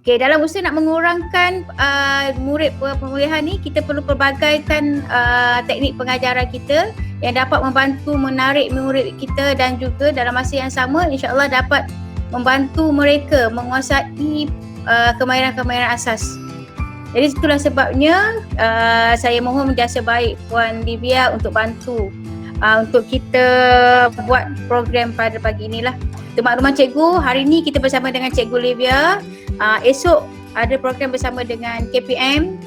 Okay, dalam usaha nak mengurangkan murid pemulihan ni, kita perlu pelbagaikan teknik pengajaran kita yang dapat membantu menarik murid kita dan juga dalam masa yang sama insya-Allah dapat membantu mereka menguasai kemahiran-kemahiran asas. Jadi itulah sebabnya saya mohon jasa baik Puan Livia untuk bantu untuk kita buat program pada pagi inilah. Untuk makluman cikgu, hari ini kita bersama dengan Cikgu Livia. Esok ada program bersama dengan KPM.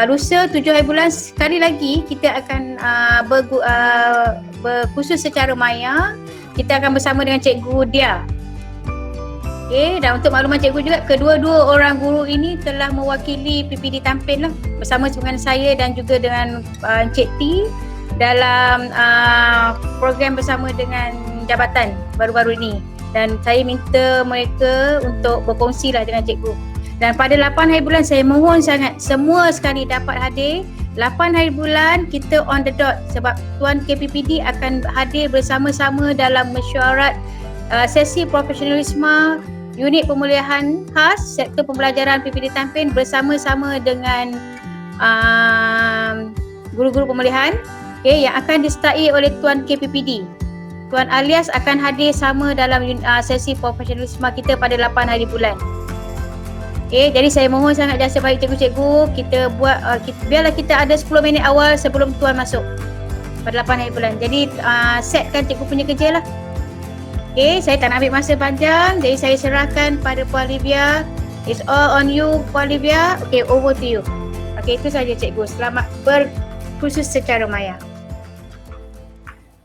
Lusa 7 hari bulan sekali lagi kita akan berkursus secara maya. Kita akan bersama dengan Cikgu Dia. Okay, dan untuk makluman cikgu juga, kedua-dua orang guru ini telah mewakili PPD Tampin lah, bersama dengan saya dan juga dengan Encik T dalam program bersama dengan jabatan baru-baru ini. Dan saya minta mereka untuk berkongsi lah dengan cikgu. Dan pada 8 hari bulan saya mohon sangat semua sekali dapat hadir. 8 hari bulan kita on the dot sebab Tuan KPPD akan hadir bersama-sama dalam mesyuarat sesi profesionalisme unit pemulihan khas sektor pembelajaran PPD Tampin bersama-sama dengan guru-guru pemulihan yang akan disertai oleh Tuan KPPD. Tuan Alias akan hadir sama dalam sesi profesionalisme kita pada 8 hari bulan. Jadi saya mohon sangat jasa baik cikgu-cikgu, kita buat biarlah kita ada 10 minit awal sebelum Tuan masuk pada 8 hari bulan. Jadi setkan cikgu punya kerja lah. Saya tak nak ambil masa panjang, jadi saya serahkan pada Puan Livia. It's all on you Puan Livia. Over to you. Itu saja cikgu. Selamat berkursus secara maya.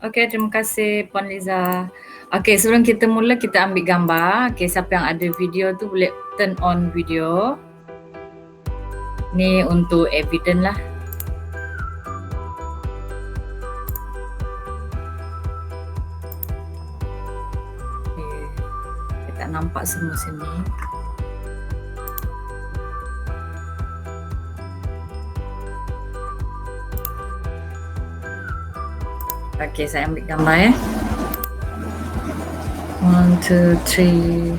Terima kasih Puan Liza. Sebelum kita mula kita ambil gambar. Siapa yang ada video tu boleh turn on video. Ni untuk evidence lah. Kita tak nampak semua sini. Saya ambil gambar 1, 2,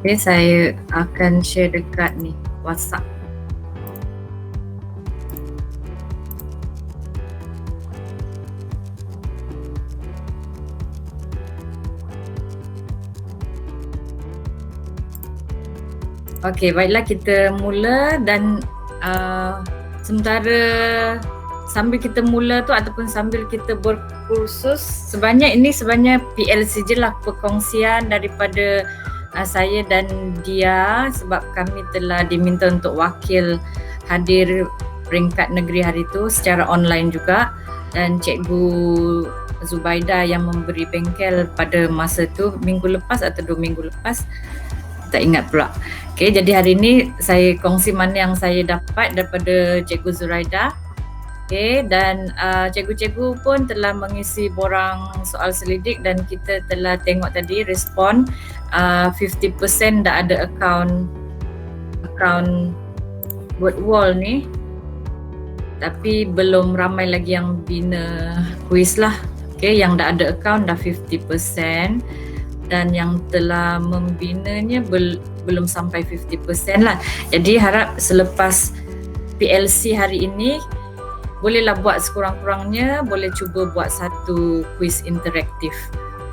3. Saya akan share dekat ni WhatsApp. Baiklah kita mula dan sementara sambil kita mula tu ataupun sambil kita berkursus, sebenarnya PLC je lah, perkongsian daripada saya dan dia sebab kami telah diminta untuk wakil hadir peringkat negeri hari tu secara online juga, dan Cikgu Zubaida yang memberi bengkel pada masa tu minggu lepas atau 2 minggu lepas, tak ingat pula. Jadi hari ni saya kongsi mana yang saya dapat daripada Cikgu Zuraida. Dan cikgu-cikgu pun telah mengisi borang soal selidik dan kita telah tengok tadi respon 50% dah ada akaun WordWall ni, tapi belum ramai lagi yang bina kuis lah. Yang dah ada akaun dah 50% dan yang telah membinanya belum sampai 50% lah. Jadi harap selepas PLC hari ini bolehlah buat sekurang-kurangnya, boleh cuba buat satu kuis interaktif.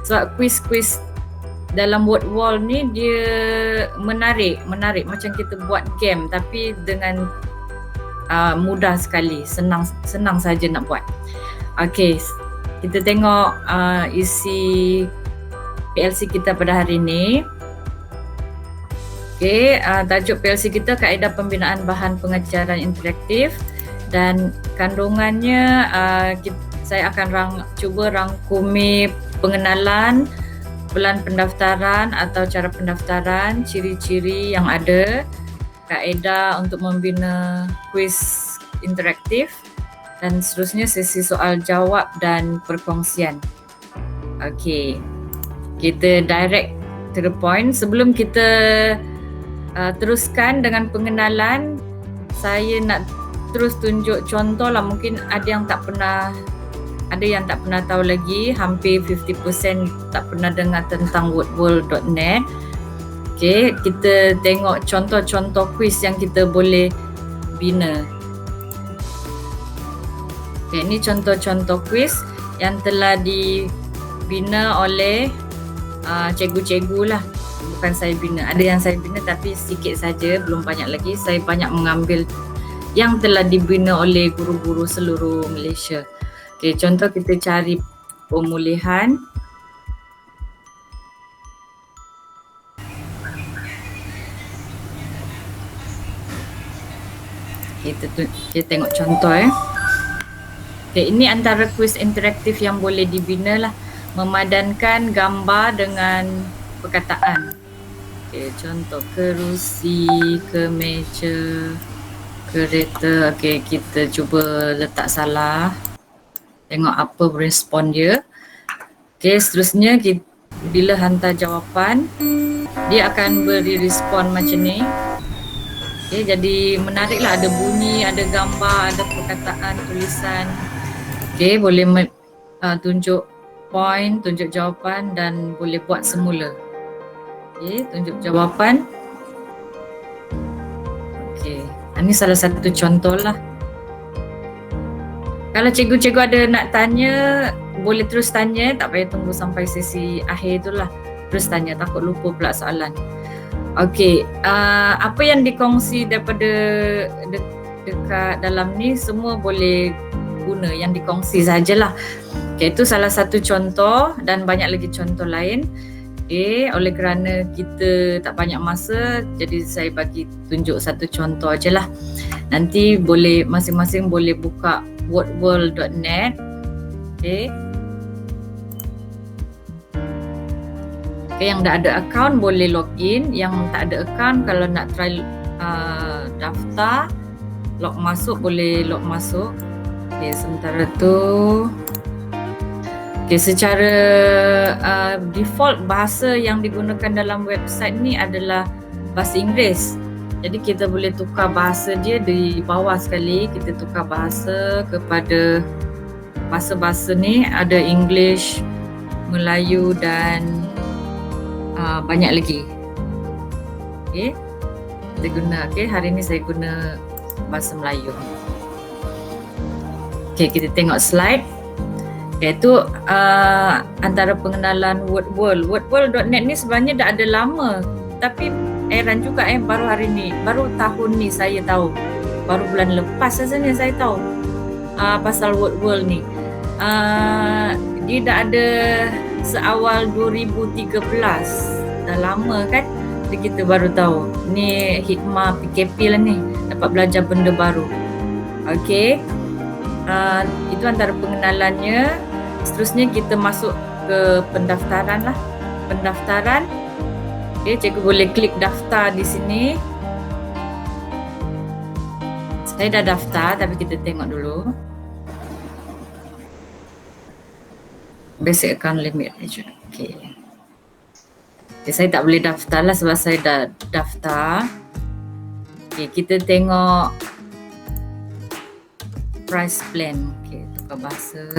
Sebab kuis-kuis dalam WordWall ni dia menarik macam kita buat game tapi dengan mudah sekali, senang saja nak buat. Kita tengok isi PLC kita pada hari ini. Tajuk PLC kita kaedah pembinaan bahan pengajaran interaktif. Dan kandungannya saya akan cuba rangkumi pengenalan, pelan pendaftaran atau cara pendaftaran, ciri-ciri yang ada, kaedah untuk membina kuis interaktif dan seterusnya sesi soal jawab dan perkongsian. Kita direct to the point. Sebelum kita teruskan dengan pengenalan, saya nak terus tunjuk contoh lah, mungkin ada yang tak pernah tahu lagi, hampir 50% tak pernah dengar tentang wordworld.net. Okay, kita tengok contoh-contoh kuis yang kita boleh bina. Okay, ini contoh-contoh kuis yang telah dibina oleh cikgu-cikgu lah. Bukan saya bina, ada yang saya bina tapi sikit saja, belum banyak lagi. Saya banyak mengambil yang telah dibina oleh guru-guru seluruh Malaysia. Okay, contoh kita cari pemulihan. Kita tengok contoh Okay, ini antara kuis interaktif yang boleh dibina lah. Memadankan gambar dengan perkataan. Okay, contoh kerusi, kemeja, kereta. Okay, kita cuba letak salah. Tengok apa respon dia. Okay, seterusnya bila hantar jawapan, dia akan beri respon macam ni. Okay, jadi menariklah, ada bunyi, ada gambar, ada perkataan, tulisan. Okay, boleh tunjuk point, tunjuk jawapan dan boleh buat semula. Okay, tunjuk jawapan. Okay, ini salah satu contoh lah. Kalau cikgu-cikgu ada nak tanya, boleh terus tanya, tak payah tunggu sampai sesi akhir tu lah. Terus tanya, takut lupa pula soalan. Okey, apa yang dikongsi daripada dekat dalam ni semua boleh guna, yang dikongsi sajalah. Okey, itu salah satu contoh dan banyak lagi contoh lain. Okey, oleh kerana kita tak banyak masa, jadi saya bagi tunjuk satu contoh ajalah. Nanti boleh masing-masing boleh buka wordworld.net. Okey. Okay, yang dah ada akaun boleh login, yang tak ada akaun kalau nak try daftar, log masuk boleh log masuk. Okay, sementara tu secara default bahasa yang digunakan dalam website ni adalah bahasa Inggeris. Jadi kita boleh tukar bahasa dia di bawah sekali, kita tukar bahasa kepada bahasa-bahasa ni, ada English, Melayu dan banyak lagi. Okay, kita guna. Okay, hari ni saya guna bahasa Melayu. Okay, kita tengok slide. Okay, itu antara pengenalan WordWorld. WordWorld.net ni sebenarnya dah ada lama, tapi Eran juga baru hari ni, baru tahun ni saya tahu. Baru bulan lepas rasanya saya tahu pasal WordWorld ni. Dia dah ada seawal 2013. Dah lama kan? Jadi kita baru tahu. Ni hikmah PKP lah ni, dapat belajar benda baru. Okey. Itu antara pengenalannya. Seterusnya kita masuk ke pendaftaran lah. Pendaftaran. Okey, cikgu boleh klik daftar di sini. Saya dah daftar tapi kita tengok dulu. Basic account limit aja. Okay. Okay, saya tak boleh daftar lah sebab saya dah daftar. Okay, kita tengok price plan. Okay, tukar bahasa.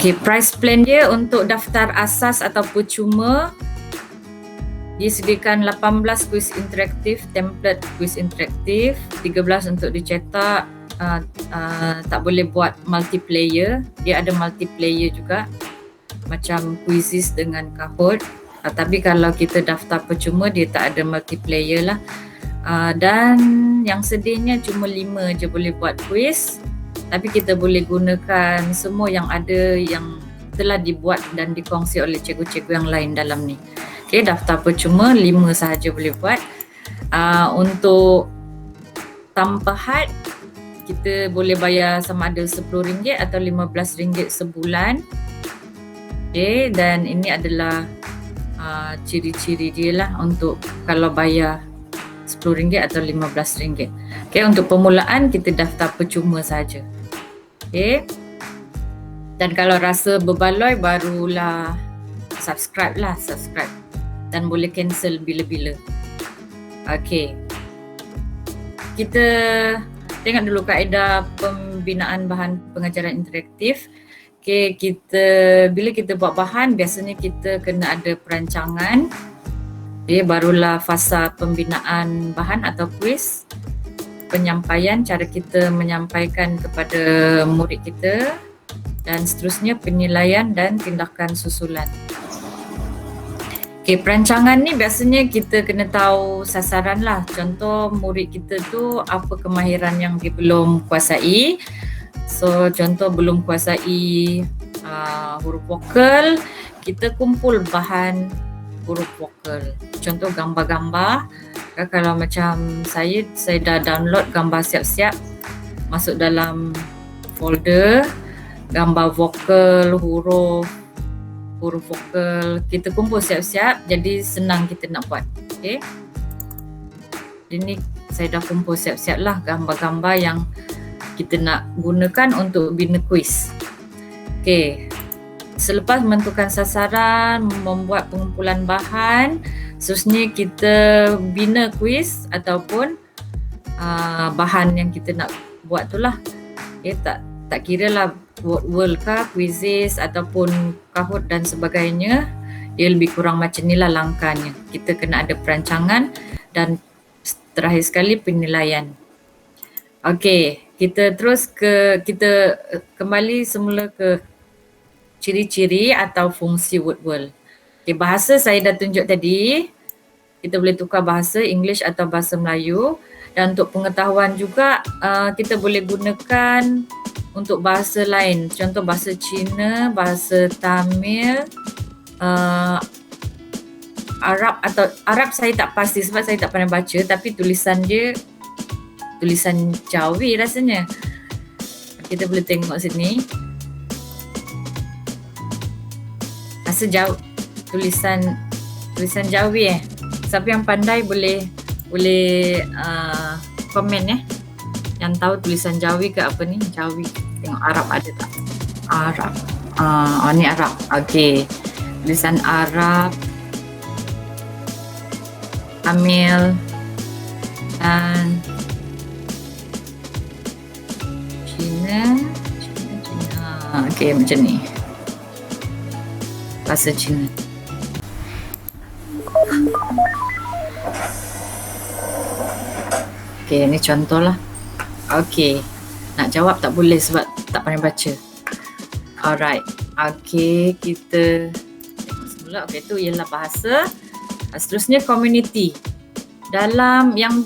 Okay, price plan dia untuk daftar asas atau percuma disediakan 18 kuis interaktif, template kuis interaktif, 13 untuk dicetak. Tak boleh buat multiplayer, dia ada multiplayer juga macam quizzes dengan Kahoot. Tapi kalau kita daftar percuma dia tak ada multiplayer lah. Dan yang sedihnya cuma 5 je boleh buat quiz, tapi kita boleh gunakan semua yang ada yang telah dibuat dan dikongsi oleh cikgu-cikgu yang lain dalam ni. Okay, daftar percuma 5 sahaja boleh buat. Untuk tanpa had kita boleh bayar sama ada RM10 atau RM15 sebulan. Okay, dan ini adalah ciri-ciri dia lah untuk kalau bayar RM10 atau RM15. Okay, untuk permulaan kita daftar percuma saja. Okay, dan kalau rasa berbaloi barulah subscribe dan boleh cancel bila-bila. Okay, kita tengok dulu kaedah pembinaan bahan pengajaran interaktif. Okay, bila kita buat bahan, biasanya kita kena ada perancangan. Barulah fasa pembinaan bahan atau kuis, penyampaian, cara kita menyampaikan kepada murid kita, dan seterusnya penilaian dan tindakan susulan. Perancangan ni biasanya kita kena tahu sasaran lah. Contoh murid kita tu apa kemahiran yang dia belum kuasai. So contoh belum kuasai huruf vokal, kita kumpul bahan huruf vokal. Contoh gambar-gambar. Kalau macam saya dah download gambar siap-siap, masuk dalam folder gambar vokal, huruf vokal, kita kumpul siap-siap, jadi senang kita nak buat. Okey. Ini saya dah kumpul siap-siap lah gambar-gambar yang kita nak gunakan untuk bina kuis. Okey. Selepas menentukan sasaran, membuat pengumpulan bahan, seterusnya kita bina kuis ataupun bahan yang kita nak buat tu lah. Tak kira lah word kah, quizzes ataupun Kahoot dan sebagainya, dia lebih kurang macam ni lah langkahnya. Kita kena ada perancangan dan terakhir sekali penilaian. Okey, kita kembali semula ke ciri-ciri atau fungsi word. Okey, bahasa saya dah tunjuk tadi. Kita boleh tukar bahasa English atau bahasa Melayu, dan untuk pengetahuan juga kita boleh gunakan untuk bahasa lain, contoh bahasa Cina, bahasa Tamil, Arab saya tak pasti sebab saya tak pernah baca, tapi tulisan dia tulisan Jawi rasanya. Kita boleh tengok sini. Rasa tulisan Jawi Siapa yang pandai boleh komen yang tahu tulisan Jawi ke apa ni? Jawi. Tengok Arab ada tak? Arab. Ni Arab. Okey. Tulisan Arab. Tamil dan Cina. Okey, macam ni. Bahasa Cina. Okey, ni contoh lah. Okey, nak jawab tak boleh sebab tak pandai baca. Alright. Okey, kita tengok semula. Okey, tu ialah bahasa. Seterusnya community. Dalam yang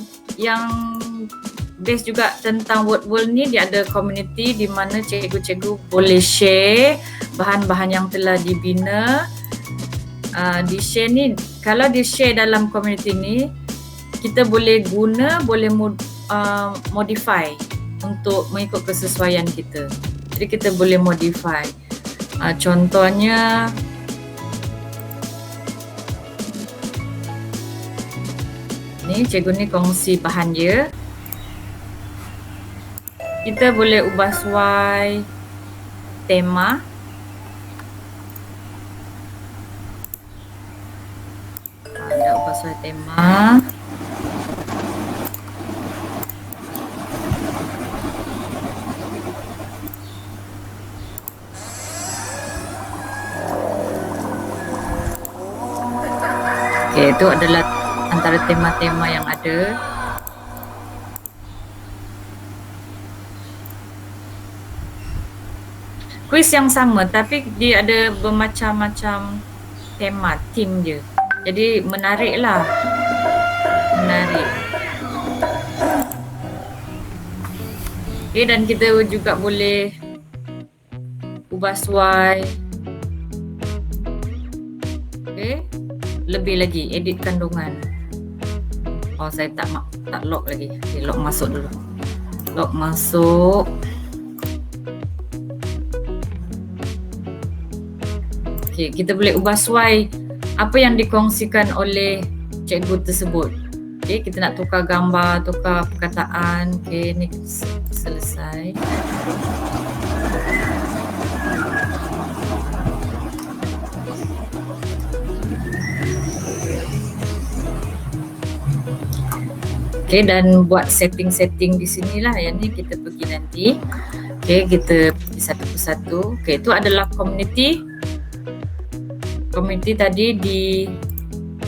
base juga tentang word world ni, dia ada community di mana cikgu-cikgu boleh share bahan-bahan yang telah dibina. Di share ni, kalau di share dalam community ni, kita boleh guna, boleh modify untuk mengikut kesesuaian kita. Jadi kita boleh modify. Contohnya ni cikgu ni kongsi bahan dia. Kita boleh ubah suai tema. Dah ubah suai tema. Okey, itu adalah antara tema-tema yang ada. Kuis yang sama tapi dia ada bermacam-macam tema, theme je. Jadi menarik lah. Menarik. Okey, dan kita juga boleh ubah suai. Okey. Lebih lagi, edit kandungan. Saya tak lock lagi. Okay, lock masuk dulu. Lock masuk. Okay, kita boleh ubah suai apa yang dikongsikan oleh cikgu tersebut. Okay, kita nak tukar gambar, tukar perkataan. Okay, ni selesai. Okay, dan buat setting-setting di sinilah. Yang ni kita pergi nanti. Okay, kita pergi satu persatu. Okay, itu adalah community. Community tadi di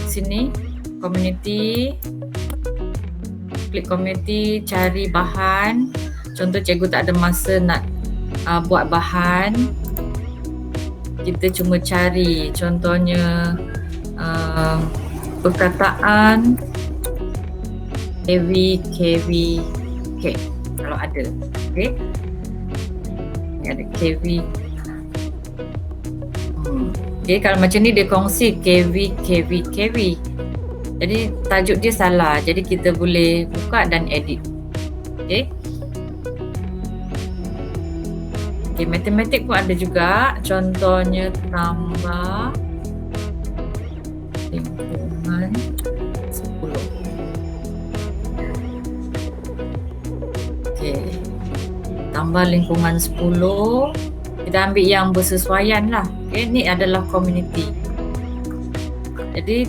sini. community, klik community, cari bahan. Contoh cikgu tak ada masa nak buat bahan, kita cuma cari contohnya perkataan KV kalau ada. Okey, ni ada KV. Okey, kalau macam ni dia kongsi KV. Jadi tajuk dia salah, jadi kita boleh buka dan edit. Okey. Okay, matematik pun ada juga, contohnya tambah lingkungan 10. Okay, tambah lingkungan 10, kita ambil yang bersesuaian lah. Okay, ni adalah community. Jadi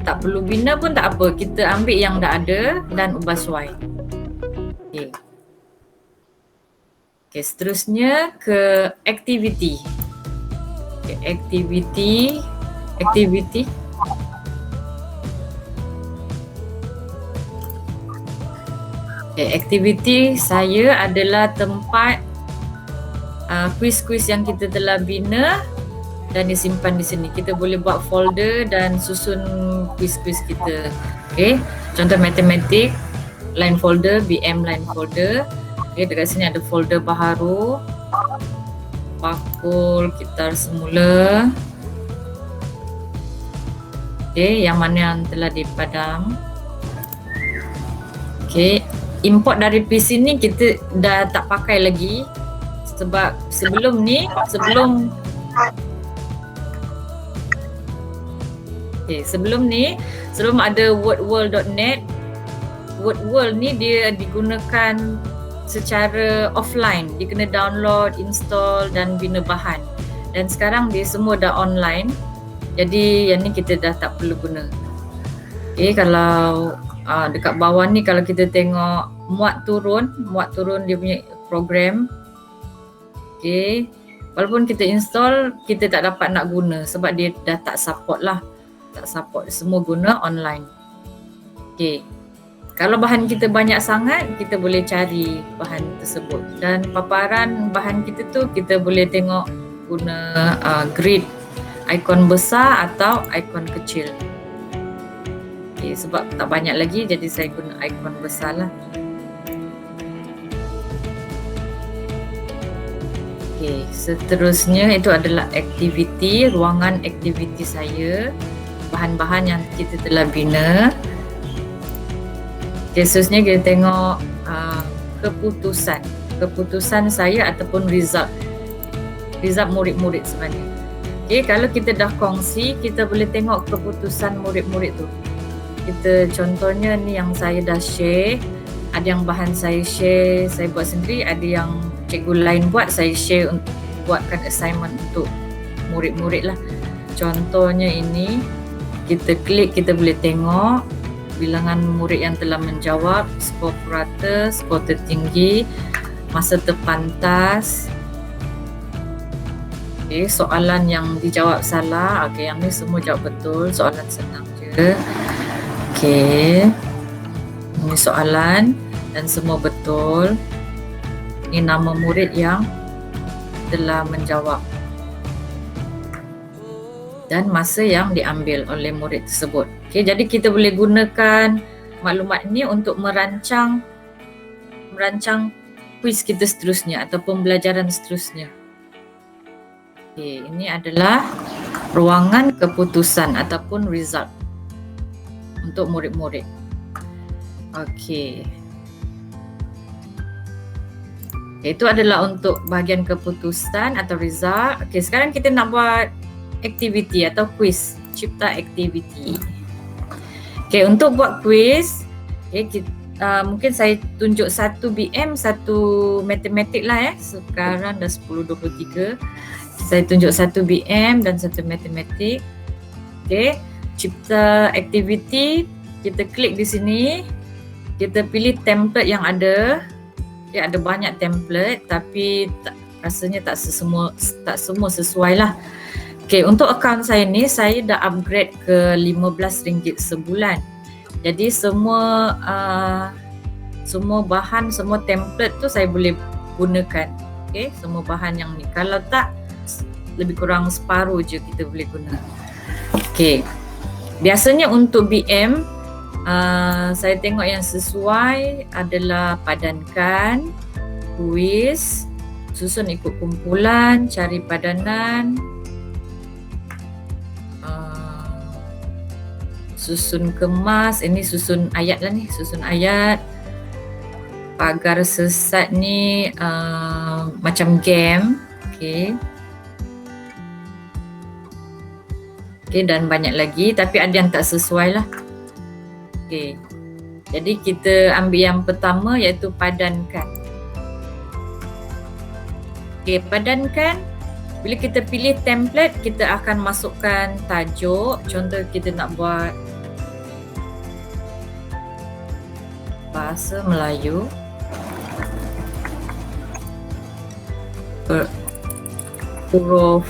tak perlu bina pun tak apa, kita ambil yang dah ada dan ubah suai. Okay. Okay, seterusnya ke activity. Okay, activity. Okay, activity saya adalah tempat kuis-kuis yang kita telah bina dan disimpan di sini. Kita boleh buat folder dan susun kuis-kuis kita. Okay, contoh matematik, line folder, BM line folder. Okay, dekat sini ada folder baharu, bakul, gitar semula. Okay, yang mana yang telah dipadam. Okay, import dari PC ni kita dah tak pakai lagi sebab sebelum ada wordworld.net. Wordworld ni dia digunakan secara offline, dia kena download, install dan bina bahan. Dan sekarang dia semua dah online, jadi yang ni kita dah tak perlu guna. Okay, kalau dekat bawah ni kalau kita tengok muat turun dia punya program. Okay, walaupun kita install, kita tak dapat nak guna sebab dia dah tak support lah. Tak support, semua guna online. Okay, kalau bahan kita banyak sangat, kita boleh cari bahan tersebut. Dan paparan bahan kita tu kita boleh tengok guna grid, ikon besar atau ikon kecil. Okay, sebab tak banyak lagi jadi saya guna ikon besar lah. Okay, seterusnya itu adalah aktiviti, ruangan aktiviti saya. Bahan-bahan yang kita telah bina. Khususnya kita tengok keputusan saya ataupun result murid-murid sebenarnya. Okay, kalau kita dah kongsi, kita boleh tengok keputusan murid-murid tu. Kita contohnya ni yang saya dah share, ada yang bahan saya share, saya buat sendiri, ada yang cikgu lain buat, saya share untuk buatkan assignment untuk murid-murid lah. Contohnya ini, kita klik, kita boleh tengok bilangan murid yang telah menjawab, skor purata, skor tertinggi, masa terpantas. Okay, soalan yang dijawab salah, okay, yang ni semua jawab betul, soalan senang je. Okay, ini soalan dan semua betul. Ini nama murid yang telah menjawab dan masa yang diambil oleh murid tersebut. Okay, jadi kita boleh gunakan maklumat ini untuk merancang kuis kita seterusnya atau pembelajaran seterusnya. Okay, ini adalah ruangan keputusan ataupun result untuk murid-murid. Okay. Okay, itu adalah untuk bahagian keputusan atau result. Okay, sekarang kita nak buat aktiviti atau quiz, cipta aktiviti. Okay, untuk buat quiz, okay, mungkin saya tunjuk satu BM, satu matematik lah sekarang dah 10.23. Saya tunjuk satu BM dan satu matematik. Okay, cipta aktiviti, kita klik di sini, kita pilih template yang ada. Okay, ada banyak template tapi rasanya tak semua sesuai lah. Okay, untuk akaun saya ni, saya dah upgrade ke RM15 sebulan. Jadi semua bahan, semua template tu saya boleh gunakan. Okay, semua bahan yang ni. Kalau tak, lebih kurang separuh je kita boleh guna. Okay, biasanya untuk BM, saya tengok yang sesuai adalah padankan, kuis, susun ikut kumpulan, cari padanan, susun kemas, ini susun ayat lah ni, susun ayat. Pagar sesat ni macam game. Okay. Okay, dan banyak lagi, tapi ada yang tak sesuai lah. Okay. Jadi kita ambil yang pertama iaitu padankan. Okay, padankan. Bila kita pilih template, kita akan masukkan tajuk. Contoh kita nak buat bahasa Melayu, huruf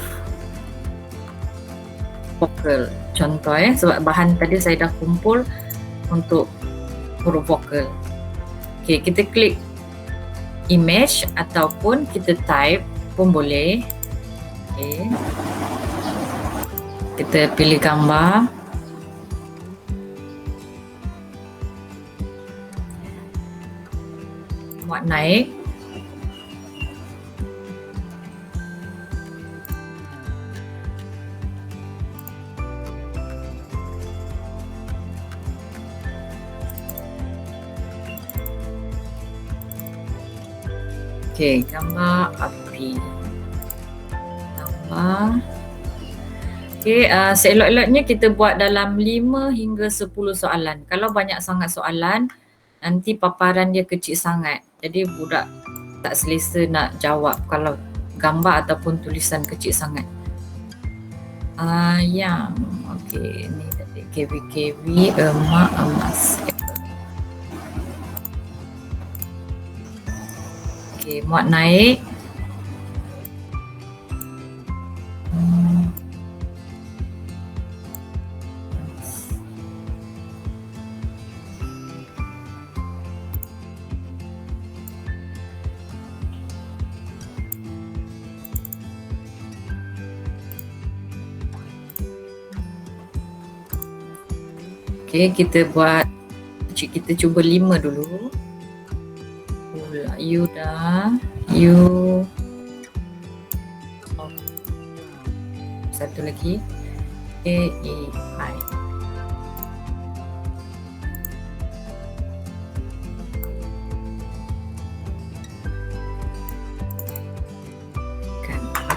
vokal. Contoh sebab bahan tadi saya dah kumpul untuk huruf vokal. Okay, kita klik image ataupun kita type pun boleh. Okay. Kita pilih gambar. Muat naik. Okey, gambar api. Gambar. Okey, seelok-eloknya kita buat dalam 5 hingga 10 soalan. Kalau banyak sangat soalan, nanti paparan dia kecil sangat. Jadi budak tak selesa nak jawab kalau gambar ataupun tulisan kecil sangat. Yang okey, ni tadi KV emak emas. Okey, muat naik. Okay, kita buat, kita cuba 5 dulu. You dah, you. Satu lagi. A-E-I.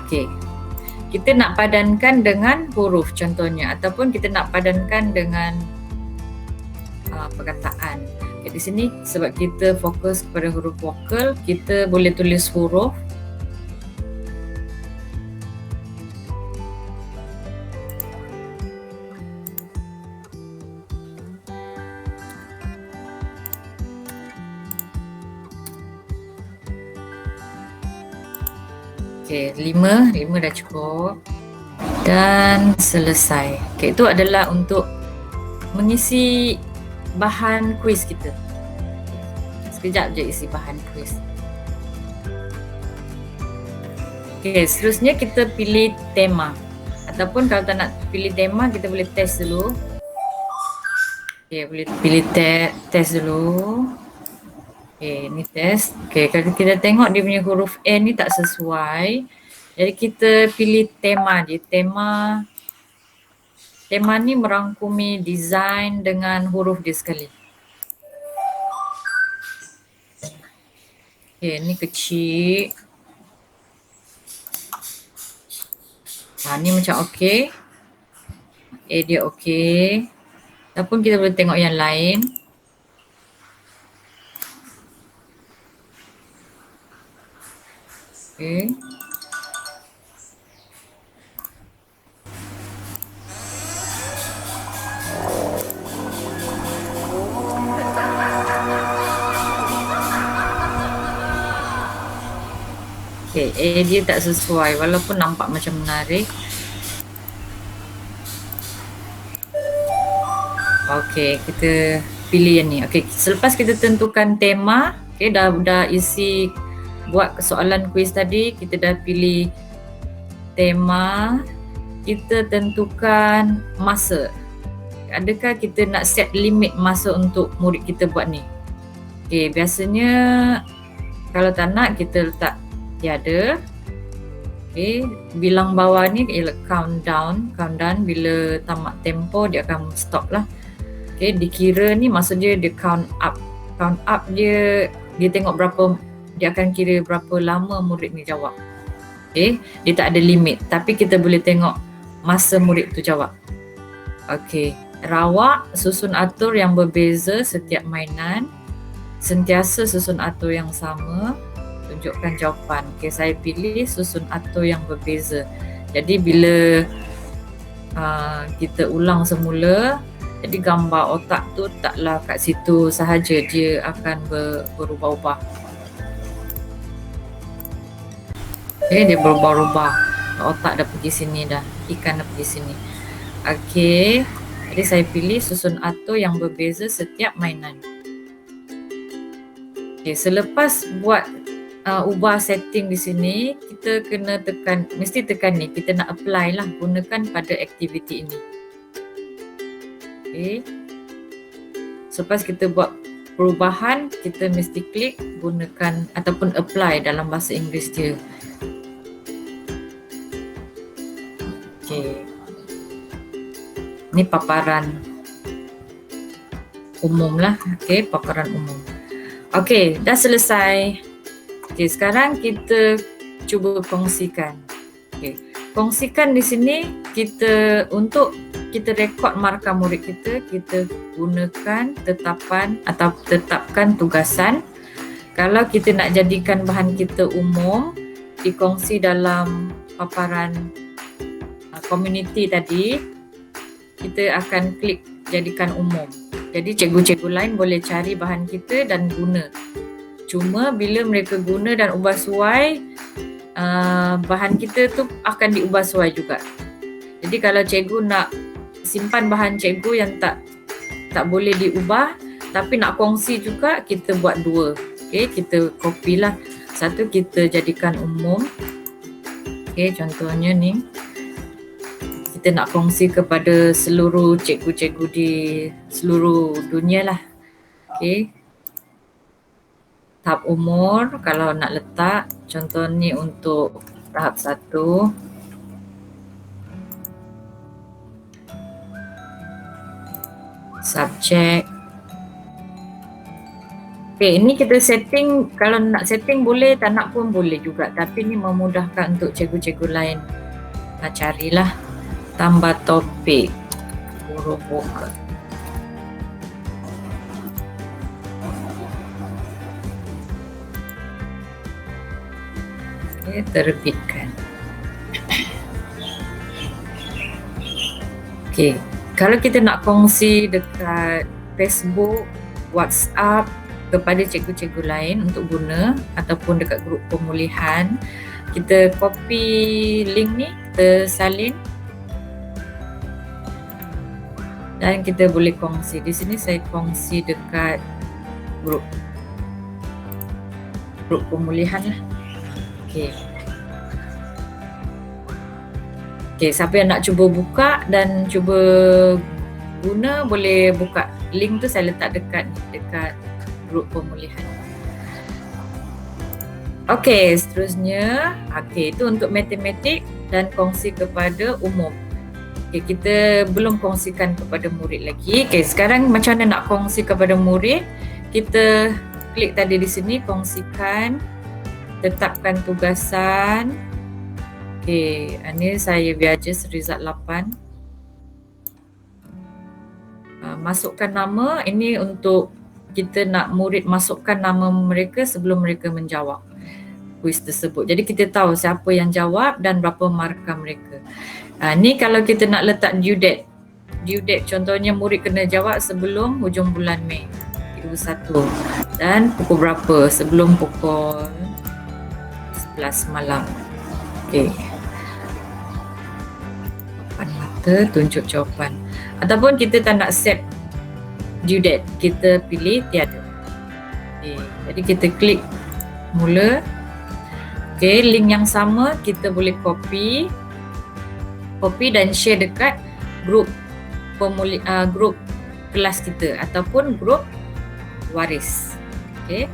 Okay. Kita nak padankan dengan huruf contohnya, ataupun kita nak padankan dengan perkataan. Okay, di sini sebab kita fokus kepada huruf vokal, kita boleh tulis huruf. Okay, 5 dah cukup. Dan selesai. Okay, itu adalah untuk mengisi bahan kuis kita. Sekejap je isi bahan kuis. Okay, seterusnya kita pilih tema. Ataupun kalau tak nak pilih tema, kita boleh test dulu. Okay, boleh pilih test dulu. Okay, ni test. Okay, kalau kita tengok dia punya huruf N ni tak sesuai. Jadi kita pilih tema dia. Tema ni merangkumi design dengan huruf dia sekali. Okay, ni kecil. Ni macam okey. Dia okey. Ataupun kita boleh tengok yang lain. Okay. Okay, dia tak sesuai walaupun nampak macam menarik. Okey, kita pilih yang ni. Okey, selepas kita tentukan tema, okey, dah isi buat soalan kuis tadi, kita dah pilih tema, kita tentukan masa. Adakah kita nak set limit masa untuk murid kita buat ni? Okey, biasanya kalau tak nak, kita letak tiada. Okey, bilang bawah ni ialah countdown. Bila tamat tempoh dia akan stop lah. Okey, dikira ni maksudnya dia count up. Count up dia tengok berapa, dia akan kira berapa lama murid ni jawab. Okey, dia tak ada limit, tapi kita boleh tengok masa murid tu jawab. Okey, rawak susun atur yang berbeza setiap mainan. Sentiasa susun atur yang sama. Tunjukkan jawapan. Okey, saya pilih susun atur yang berbeza. Jadi bila kita ulang semula, jadi gambar otak tu taklah kat situ sahaja, dia akan berubah-ubah. Okey, dia berubah-ubah. Otak dah pergi sini dah, ikan dah pergi sini. Okey, jadi saya pilih susun atur yang berbeza setiap mainan. Okey, selepas buat ubah setting di sini, kita kena mesti tekan ni, kita nak apply lah, gunakan pada aktiviti ini. Okey, selepas kita buat perubahan, kita mesti klik gunakan ataupun apply dalam bahasa Inggeris dia. Okey, ni paparan umum lah. Okey, paparan umum. Okey, dah selesai. Okey, sekarang kita cuba kongsikan. Okey, kongsikan di sini untuk kita rekod markah murid kita gunakan tetapkan tugasan. Kalau kita nak jadikan bahan kita umum, dikongsi dalam paparan community tadi, kita akan klik jadikan umum. Jadi cikgu-cikgu lain boleh cari bahan kita dan guna. Cuma bila mereka guna dan ubah suai, bahan kita tu akan diubah suai juga. Jadi kalau cikgu nak simpan bahan cikgu yang tak boleh diubah, tapi nak kongsi juga, kita buat dua. Okey, kita copy lah. Satu kita jadikan umum. Okey, contohnya ni. Kita nak kongsi kepada seluruh cikgu-cikgu di seluruh dunia lah. Okey. Tahap umur, kalau nak letak, contoh ni untuk tahap 1. Subjek. Okey, ini kita setting, kalau nak setting boleh, tak nak pun boleh juga. Tapi ni memudahkan untuk cikgu-cikgu lain. Carilah. Tambah topik. Huruf vokal. Okey, terbitkan. Okey, kalau kita nak kongsi dekat Facebook, WhatsApp kepada cikgu-cikgu lain untuk guna ataupun dekat grup pemulihan, kita copy link ni, kita salin dan kita boleh kongsi. Di sini saya kongsi dekat grup pemulihan lah. Okey. Okey, siapa yang nak cuba buka dan cuba guna, boleh buka. Link tu saya letak dekat grup pemulihan. Okey, seterusnya, okey, itu untuk matematik dan kongsi kepada umum. Okey, kita belum kongsikan kepada murid lagi. Okey, sekarang macam mana nak kongsi kepada murid? Kita klik tadi di sini, kongsikan, tetapkan tugasan. Okey, ini saya biar je result 8. Masukkan nama, ini untuk kita nak murid masukkan nama mereka sebelum mereka menjawab kuis tersebut. Jadi kita tahu siapa yang jawab dan berapa markah mereka. Ni kalau kita nak letak due date. Due date contohnya murid kena jawab sebelum hujung bulan Mei 21. Dan pukul berapa? Sebelum pukul 11 malam. Okey. Papan mata, tunjuk jawapan. Ataupun kita tak nak set due date. Kita pilih tiada. Okay, jadi kita klik mula. Okay, link yang sama kita boleh copy dan share dekat grup grup kelas kita ataupun grup waris. Okay.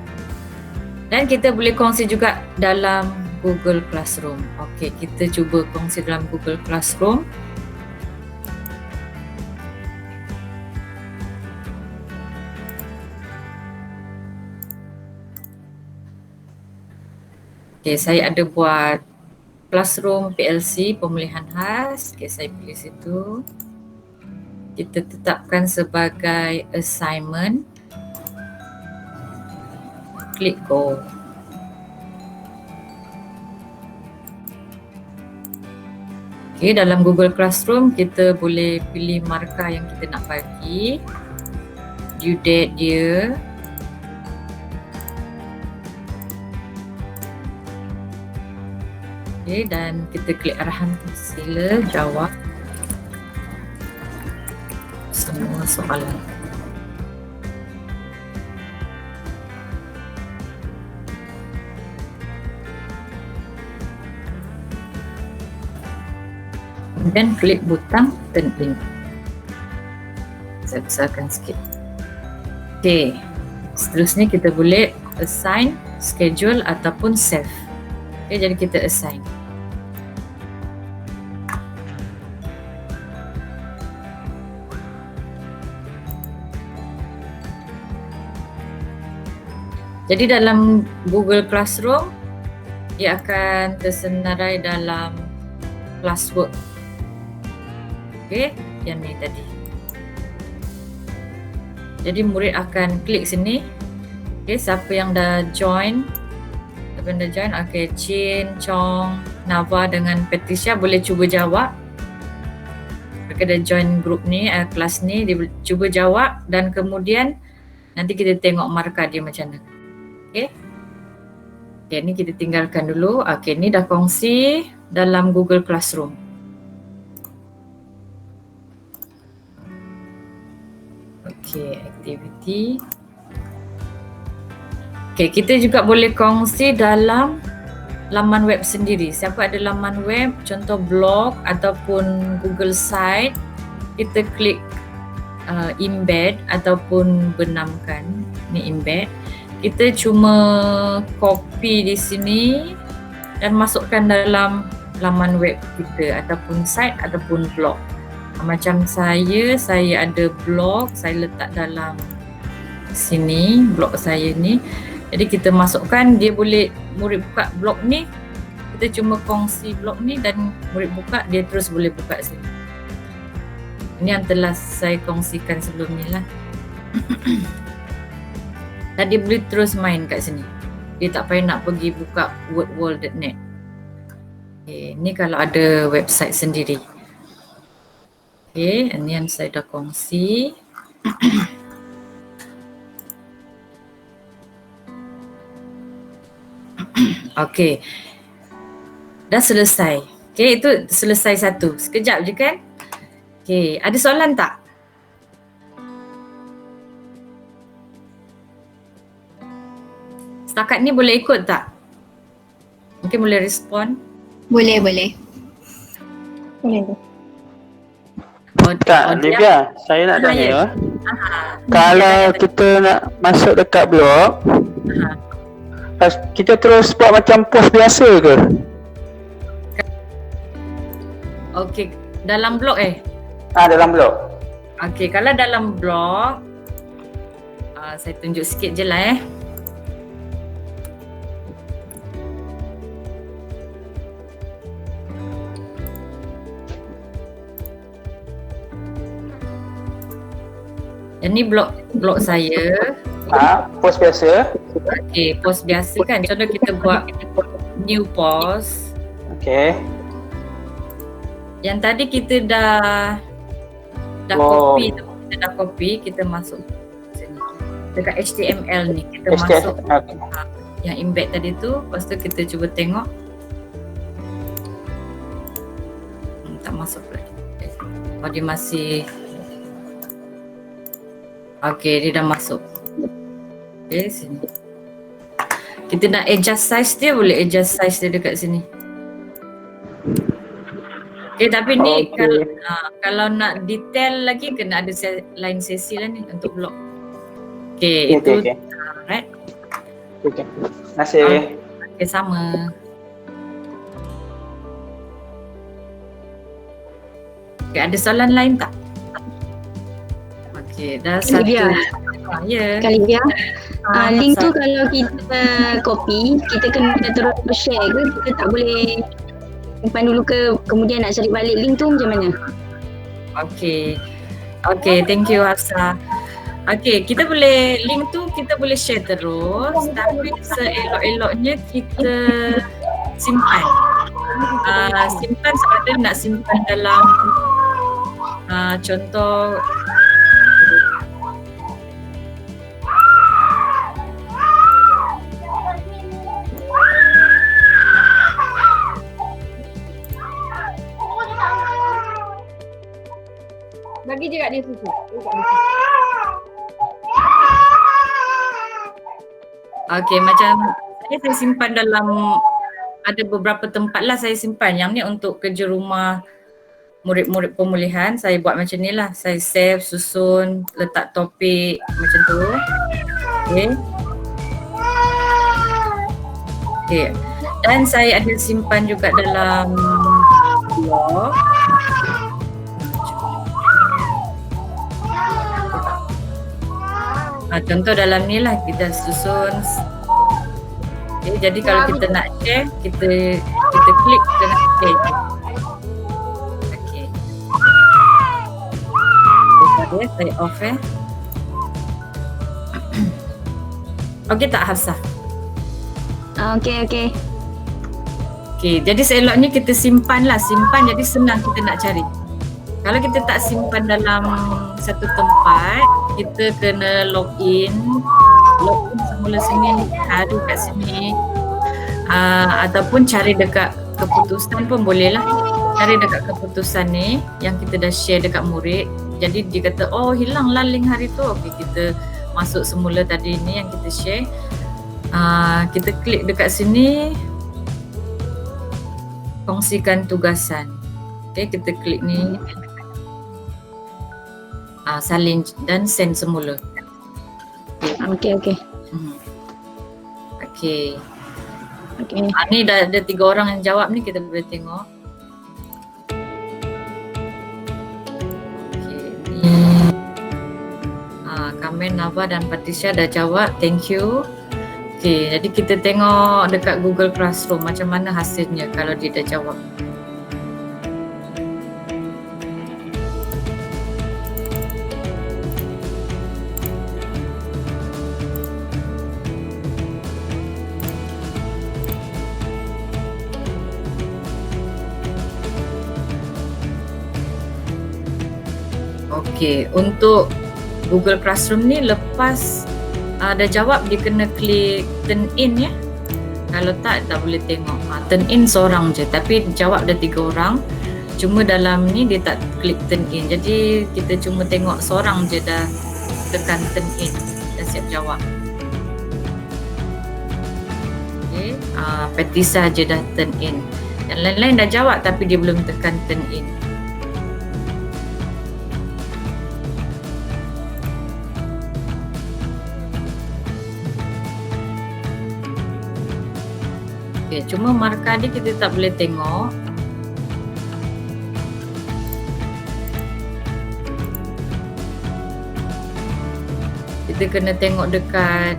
Dan kita boleh kongsi juga dalam Google Classroom. Okay, kita cuba kongsi dalam Google Classroom. Okay, saya ada buat Classroom PLC pemulihan khas. Okay, saya pilih situ. Kita tetapkan sebagai assignment. Klik go. Okay, dalam Google Classroom kita boleh pilih markah yang kita nak bagi, due date dia. Okay, dan kita klik arahan, sila jawab semua soalan. Dan klik butang turn in. Saya besarkan sikit. Okay, seterusnya kita boleh assign, schedule ataupun save. Okay, jadi kita assign. Jadi dalam Google Classroom, dia akan tersenarai dalam classwork. Okey, yang ni tadi. Jadi murid akan klik sini. Okey, siapa yang dah join, okey, Chin, Chong, Nava dengan Patricia boleh cuba jawab. Mereka dah join grup ni, kelas ni, dia cuba jawab dan kemudian nanti kita tengok markah dia macam mana. Okey. Okey, ni kita tinggalkan dulu. Okey, ni dah kongsi dalam Google Classroom. Okey, activity. Okey, kita juga boleh kongsi dalam laman web sendiri. Siapa ada laman web, contoh blog ataupun Google Site, kita klik embed ataupun benamkan. Ni embed. Kita cuma copy di sini dan masukkan dalam laman web kita ataupun site ataupun blog. Macam saya ada blog, saya letak dalam sini blog saya ni. Jadi kita masukkan, dia boleh murid buka blog ni, kita cuma kongsi blog ni dan murid buka, dia terus boleh buka sini. Ini yang telah saya kongsikan sebelum ni lah. Dan dia boleh terus main kat sini. Dia tak payah nak pergi buka wordwall.net. Okay, ni kalau ada website sendiri. Okay, ini yang saya dah kongsi. Okay, dah selesai. Okay, itu selesai satu. Sekejap je kan? Okay, ada soalan tak? Setakat ni boleh ikut tak? Mungkin boleh respon? Boleh. Boleh. Tak, Livia, saya nak tanya. Yes. Kalau kita nak masuk dekat blog, kita terus buat macam post biasa ke? Okey, dalam blog Dalam blog. Okey, kalau dalam blog, saya tunjuk sikit je lah Ini blog saya. Post biasa. Okey, post biasa kan. Contoh kita buat new post. Okey. Yang tadi kita dah copy tu. Kita dah copy, kita masuk sini. Dekat HTML ni kita masuk yang embed tadi tu. Lepas tu kita cuba tengok. Tak masuk lagi. Oh, dia masih Okey, dia dah masuk. Okey, sini. Kita nak adjust size dia, boleh adjust size dia dekat sini. Okey, tapi ni Okey. kalau nak detail lagi kena ada lain sesi lah ni untuk blog. Okey, Okey, itu okey. right. Okey. Terima kasih. Okey, sama. Okey, ada soalan lain tak? Okey, dah satu. Dia. Ya. Kali dia. Link tu satu. kalau kita copy, kita kena terus share ke? Kita tak boleh simpan dulu ke, kemudian nak cari balik link tu macam mana? Okey. Okey, thank you Hafsah. Okey, kita boleh link tu kita boleh share terus, tapi seelok-eloknya kita simpan. Simpan sama ada nak simpan dalam contoh Bagi je kat dia susu. okey, macam saya simpan dalam ada beberapa tempat lah saya simpan. Yang ni untuk kerja rumah murid-murid pemulihan, saya buat macam ni lah. Saya save, susun, letak topik macam tu. Okey. Okey. Dan saya ada simpan juga dalam blog. Contoh dalam ni lah kita susun. Okay, jadi kalau kita nak share, kita klik kita nak share. Okay. Okay, saya off Okay tak Hafsah? Okey. Okay, jadi seeloknya kita simpan lah. Simpan jadi senang kita nak cari. Kalau kita tak simpan dalam satu tempat, kita kena login semula sini, cari kat sini, ataupun cari dekat keputusan pun boleh lah. Cari dekat keputusan ni yang kita dah share dekat murid. Jadi dia kata, oh hilang lah link hari tu. Okay, kita masuk semula tadi ni yang kita share. Kita klik dekat sini, kongsikan tugasan. Okay, kita klik ni. Salin dan send semula. Okey. Okey. Okey. Ni dah ada 3 orang yang jawab ni, kita boleh tengok. Okey, ni Kamen, Nava dan Patricia dah jawab. Thank you. Okey, jadi kita tengok dekat Google Classroom macam mana hasilnya kalau dia dah jawab. Okey, untuk Google Classroom ni lepas dah jawab dia kena klik turn in ya. Kalau tak boleh tengok. Turn in seorang je, tapi jawab dah 3 orang. Cuma dalam ni dia tak klik turn in. Jadi kita cuma tengok seorang je dah tekan turn in, dah siap jawab. Okey, Patricia je dah turn in. Yang lain-lain dah jawab tapi dia belum tekan turn in. Okay, cuma markah dia kita tak boleh tengok. Kita kena tengok dekat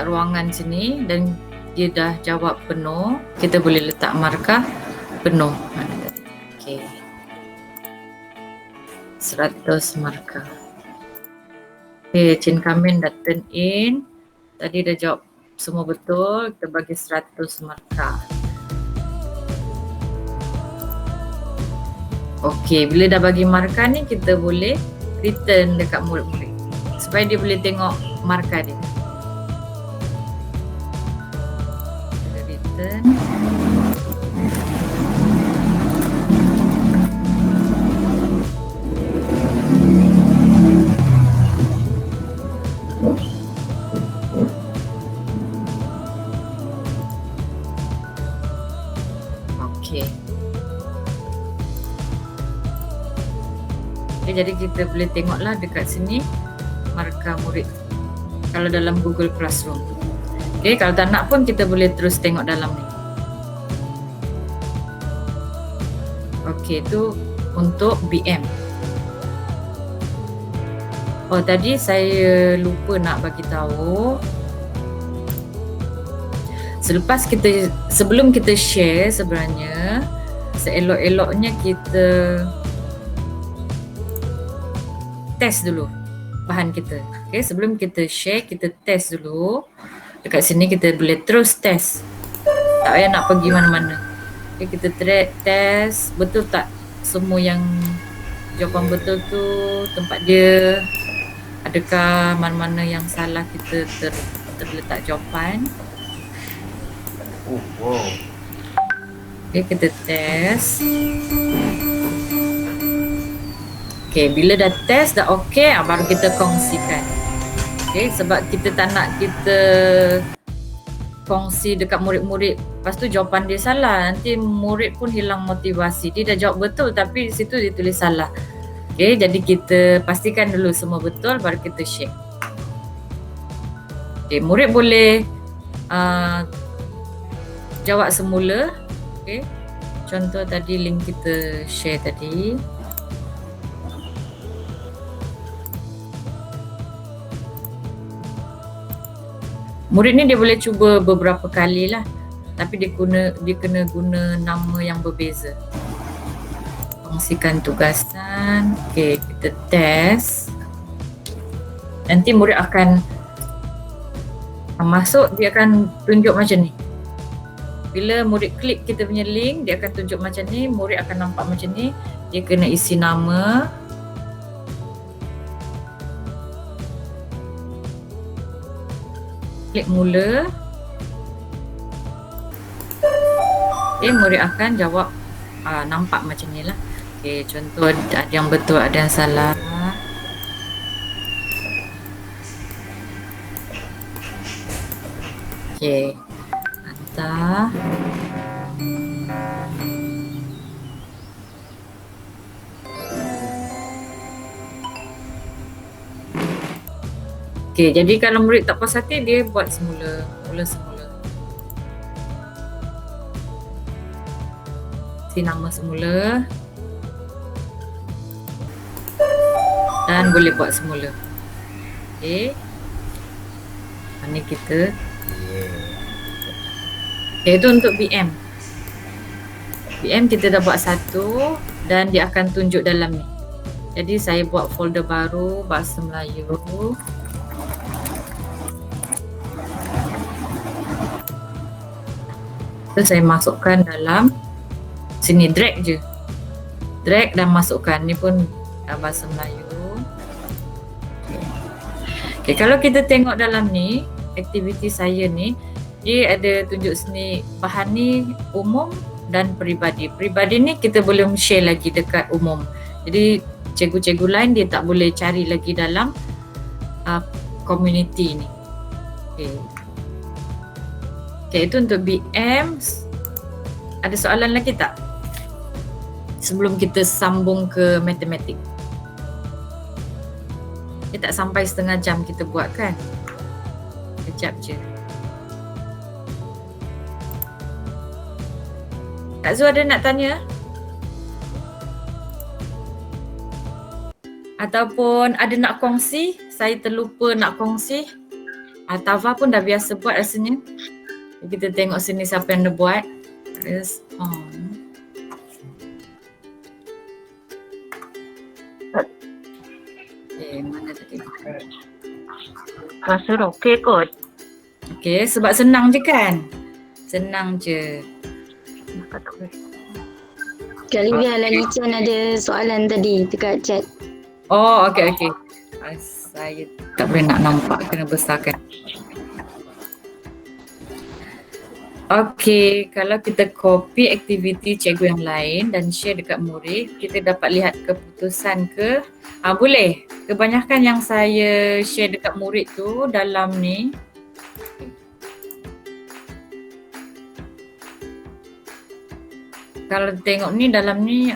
ruangan sini dan dia dah jawab penuh. Kita boleh letak markah penuh. Okay. 100 markah. Okay, Chin Kamen dah turn in. Tadi dah jawab semua betul, kita bagi 100 markah. Okey, bila dah bagi markah ni kita boleh return dekat murid-murid supaya dia boleh tengok markah dia. Kita return. Okey. Okay, jadi kita boleh tengoklah dekat sini markah murid kalau dalam Google Classroom. Okey, kalau tak nak pun kita boleh terus tengok dalam ni. Okey, itu untuk BM. Oh, tadi saya lupa nak bagi tahu. Sebelum kita share sebenarnya seelok-eloknya kita test dulu bahan kita. Okay, sebelum kita share, kita test dulu. Dekat sini kita boleh terus test. Tak payah nak pergi mana-mana. Okay, kita test betul tak semua yang jawapan betul tu tempat dia. Adakah mana-mana yang salah kita terletak jawapan. Oh, wow. Okay, kita test. Okay, bila dah test dah okey, baru kita kongsikan. Okay, sebab kita tak nak kita kongsi dekat murid-murid, lepas tu jawapan dia salah, nanti murid pun hilang motivasi. Dia dah jawab betul tapi di situ dia tulis salah. Okay, jadi kita pastikan dulu semua betul baru kita share. Okay, murid boleh jawab semula. Okay, contoh tadi link kita share tadi. Murid ni dia boleh cuba beberapa kali lah, tapi dia kena guna nama yang berbeza. Kongsikan tugasan. Okay, kita test. Nanti murid akan masuk, dia akan tunjuk macam ni. Bila murid klik kita punya link, dia akan tunjuk macam ni, murid akan nampak macam ni. Dia kena isi nama. Klik mula. Okay, murid akan jawab nampak macam ni lah. Okay, contoh ada yang betul, ada yang salah. Okay, hantar. Okay, jadi kalau murid tak puas hati, dia buat semula. Si nama semula. Dan boleh buat semula. Okay. Ini kita. Okay, itu untuk BM. BM kita dah buat satu dan dia akan tunjuk dalam ni. Jadi saya buat folder baru Bahasa Melayu. Terus saya masukkan dalam sini, drag je. Drag dan masukkan. Ni pun Bahasa Melayu. Okay, kalau kita tengok dalam ni, aktiviti saya ni, dia ada tunjuk sini bahan ni umum dan peribadi. Peribadi ni kita belum share lagi dekat umum. Jadi cikgu-cikgu lain dia tak boleh cari lagi dalam community ni. Okay. Okay, itu untuk BM. Ada soalan lagi tak? Sebelum kita sambung ke matematik. Dia tak sampai setengah jam kita buat kan? Kejap je. Kak Zu ada nak tanya? Ataupun ada nak kongsi? Saya terlupa nak kongsi. Tafa pun dah biasa buat rasanya. Kita tengok sini siapa yang dah buat. Respond. Okay, mana tadi? Rasa okey kot. Okay, sebab senang je kan? Senang je. Kali biar lagi Chan ada soalan tadi dekat chat. Oh, okey. Saya tak boleh nak nampak, kena besarkan. Okey, kalau kita copy aktiviti cikgu yang lain dan share dekat murid, kita dapat lihat keputusan ke? Boleh. Kebanyakan yang saya share dekat murid tu dalam ni. kalau tengok ni dalam ni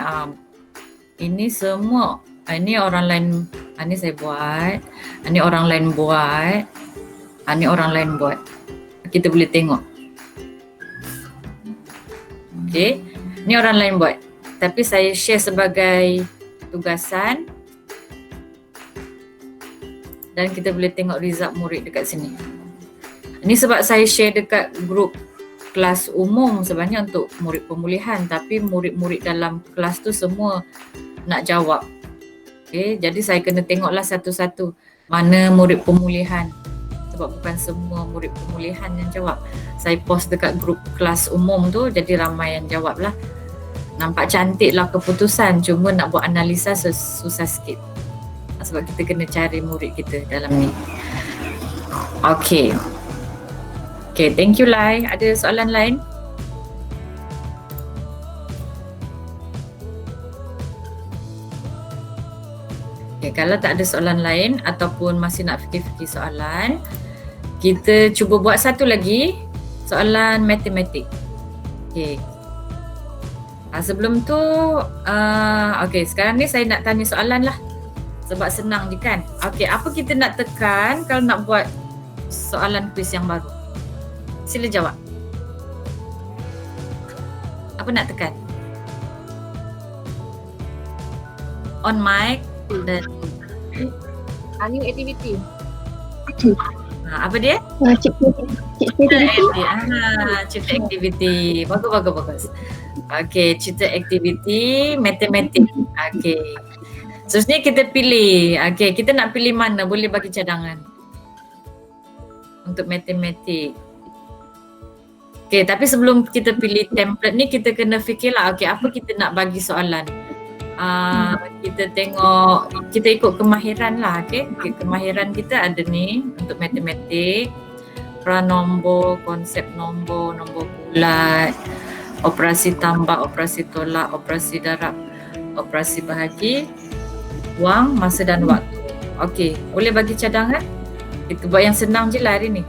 ini semua ini orang lain, ini saya buat, ini orang lain buat, ini orang lain buat. Kita boleh tengok. Okey, ni orang lain buat. Tapi saya share sebagai tugasan dan kita boleh tengok result murid dekat sini. Ini sebab saya share dekat grup kelas umum sebenarnya untuk murid pemulihan, tapi murid-murid dalam kelas tu semua nak jawab. Okay, jadi saya kena tengoklah satu-satu mana murid pemulihan, sebab bukan semua murid pemulihan yang jawab. Saya post dekat grup kelas umum tu, jadi ramai yang jawab lah. Nampak cantik lah keputusan, cuma nak buat analisa susah sikit sebab kita kena cari murid kita dalam ni. Okay, thank you Lai. Ada soalan lain? Okay, kalau tak ada soalan lain ataupun masih nak fikir-fikir soalan, kita cuba buat satu lagi soalan matematik. Okay. Sebelum tu, okay, sekarang ni saya nak tanya soalan lah. Sebab senang je kan. Okay, apa kita nak tekan kalau nak buat soalan kuis yang baru? Sila jawab. Apa nak tekan? On mic dan New activity. apa dia? Cipta aktiviti. Bagus. Okey, cipta aktiviti matematik. Okey. Seterusnya kita pilih. Okey, kita nak pilih mana? Boleh bagi cadangan. Untuk matematik. Okey, tapi sebelum kita pilih template ni, kita kena fikirlah, okey, apa kita nak bagi soalan. Kita tengok, kita ikut kemahiran lah, okey. Kemahiran kita ada ni untuk matematik, pranombor, konsep nombor, nombor bulat, operasi tambah, operasi tolak, operasi darab, operasi bahagi, wang, masa dan waktu. Okey, boleh bagi cadangan? Kita buat yang senang je lah hari ni.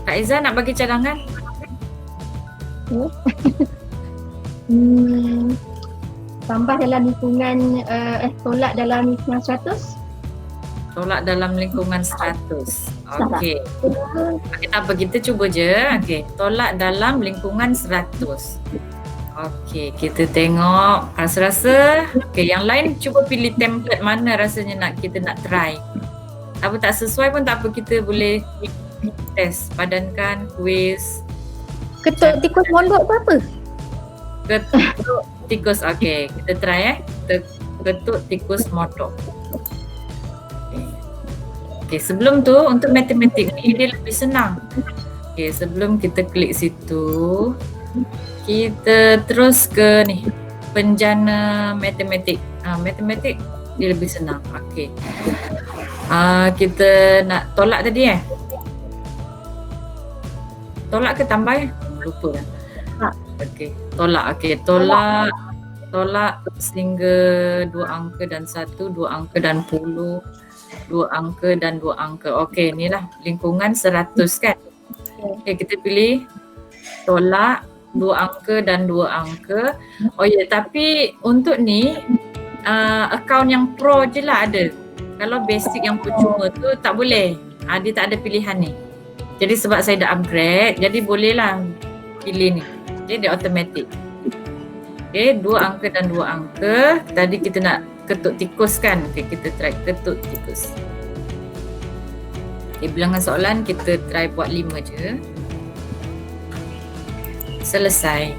Kak Izzah nak bagi cadangan? Tambah dalam lingkungan tolak dalam lingkungan 100. Tolak dalam lingkungan 100. Okey. Okay, tak apa, kita cuba je. Okey, tolak dalam lingkungan 100. Okey, kita tengok rasa-rasa. Okey, yang lain cuba pilih template mana rasanya kita nak try. Apa tak sesuai pun tak apa, kita boleh test, padankan kuis. Ketuk tikus mondok tu apa? Ketuk tikus, okey. Kita try ketuk tikus mondok. Okey, sebelum tu untuk matematik ni dia lebih senang. Okey, sebelum kita klik situ, kita terus ke ni, penjana matematik. Matematik dia lebih senang. Okey. Kita nak tolak tadi Tolak ke tambah lupa dah. Okey, tolak. Okey, tolak sehingga 2 angka dan 1, 2 angka dan 10, 2 angka dan 2 angka. Okey, inilah lingkungan 100 kan. Okey, kita pilih tolak 2 angka dan 2 angka. Oh ya, tapi untuk ni akaun yang pro je lah ada. Kalau basic yang percuma tu tak boleh. Dia tak ada pilihan ni. Jadi sebab saya dah upgrade, jadi bolehlah pilih ni. Jadi dia automatic. Okay, 2 angka dan 2 angka. Tadi kita nak ketuk tikus kan. Okay, kita try ketuk tikus. Okay, bilangan soalan kita try buat 5 je. Selesai.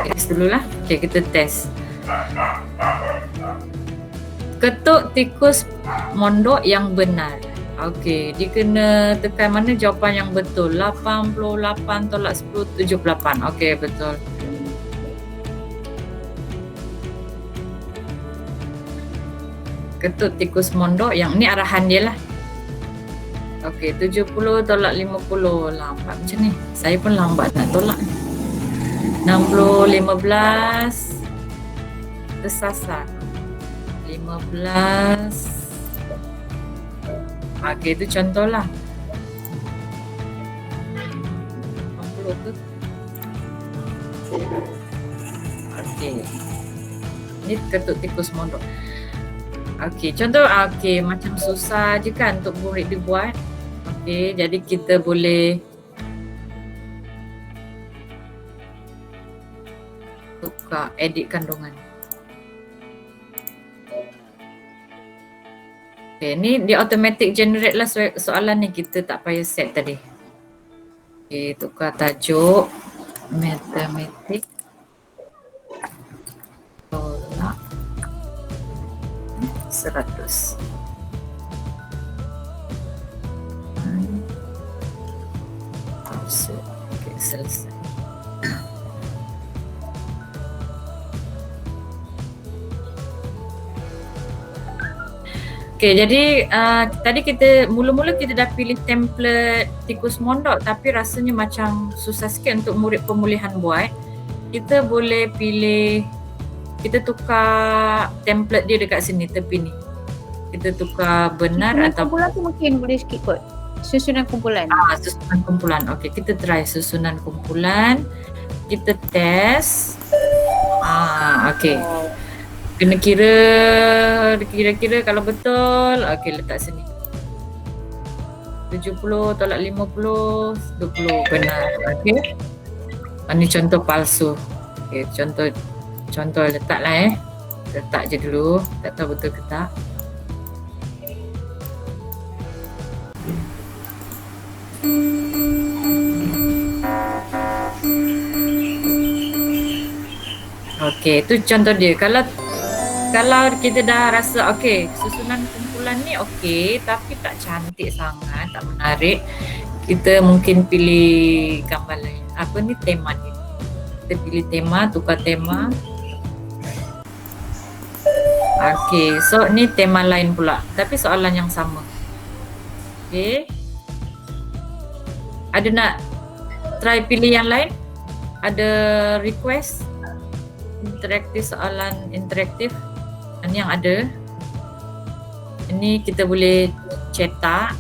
Test dululah. Okay, kita test. Ketuk tikus mondok yang benar. Okey, dia kena tekan mana jawapan yang betul. 88 tolak 10, 78. Okey, betul. Ketuk tikus mondok yang ni arahan dia lah. Okey, 70 tolak 50. Lambat macam ni. Saya pun lambat nak tolak. 60, 15. Tersasar. 15. Okey, itu contohlah. tu. Okey. Ni ketuk tikus mondok. Okey, contoh okey macam susah je kan untuk murid dibuat. Okey, jadi kita boleh tukar edit kandungan. Okay, ni dia automatic generate lah soalan ni, kita tak payah set tadi. Okay, tukar tajuk matematik tolak 100. Okay, selesai. Okay, jadi tadi kita mula-mula kita dah pilih template tikus mondok, tapi rasanya macam susah sikit untuk murid pemulihan buat. Kita boleh pilih, kita tukar template dia dekat sini, tepi ni. Kita tukar benar Susunan atau kumpulan tu mungkin boleh skip kot. Susunan kumpulan. susunan kumpulan. Okey, kita try susunan kumpulan. Kita test. Okey. Kena kira kalau betul. Okey, letak sini. 70 tolak 50, 20 benar. Okey. Ini contoh palsu. Okey, contoh letaklah Letak je dulu. Tak tahu betul ke tak. Okey, itu contoh dia. Kalau kita dah rasa okey, susunan kumpulan ni okey tapi tak cantik sangat, tak menarik, kita mungkin pilih gambar lain. Apa ni, tema ni. Kita pilih tema, tukar tema. Okey, so ni tema lain pula tapi soalan yang sama. Okey. Ada nak try pilih yang lain? Ada request? Interaktif, soalan interaktif. Ini yang ada. Ini kita boleh cetak.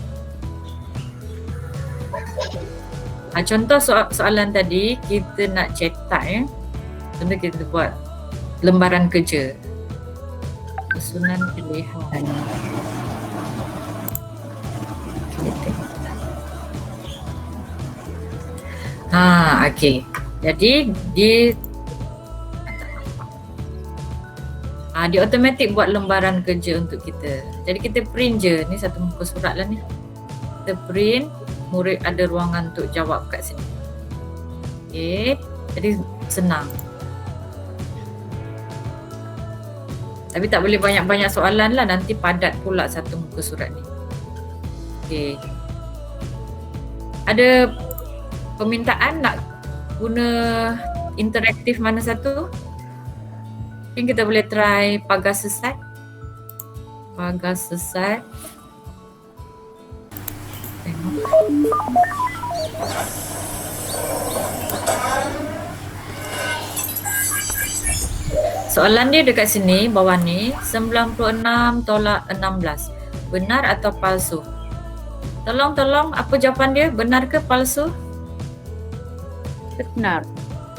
Contoh soalan tadi kita nak cetak Contoh kita buat lembaran kerja. Susunan pilihan. Okey. Jadi dia automatik buat lembaran kerja untuk kita. Jadi kita print je. Ni satu muka surat lah ni. Kita print, murid ada ruangan untuk jawab kat sini. Okey. Jadi senang. Tapi tak boleh banyak-banyak soalan lah. Nanti padat pula satu muka surat ni. Okey. Ada permintaan nak guna interaktif mana satu? Mungkin kita boleh try pagar sesat. Pagar sesat. Tengok. Soalan dia dekat sini, bawah ni, 96 tolak 16. Benar atau palsu? Tolong, apa jawapan dia? Benar ke palsu? Benar.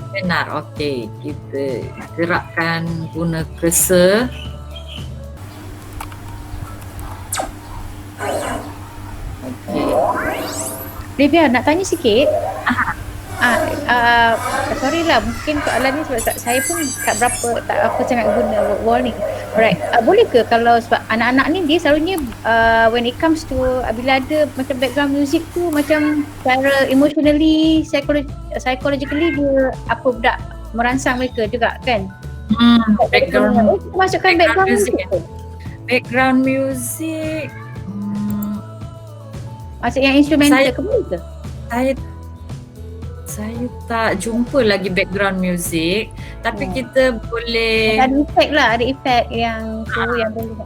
Benar, okey. Kita gerakkan guna cursor. Livia, nak tanya sikit. Sorry lah, mungkin soalan ni sebab saya pun tak apa sangat guna warning. Alright, boleh ke kalau sebab anak-anak ni dia selalunya when it comes to bila ada macam background music tu macam secara emotionally, psychologically dia budak merangsang mereka juga kan? Background masukkan background music tu. Background music. Maksud yang instrumental ke boleh ke? Saya tak jumpa lagi background music, tapi kita boleh ada efek lah, ada efek yang tu yang boleh.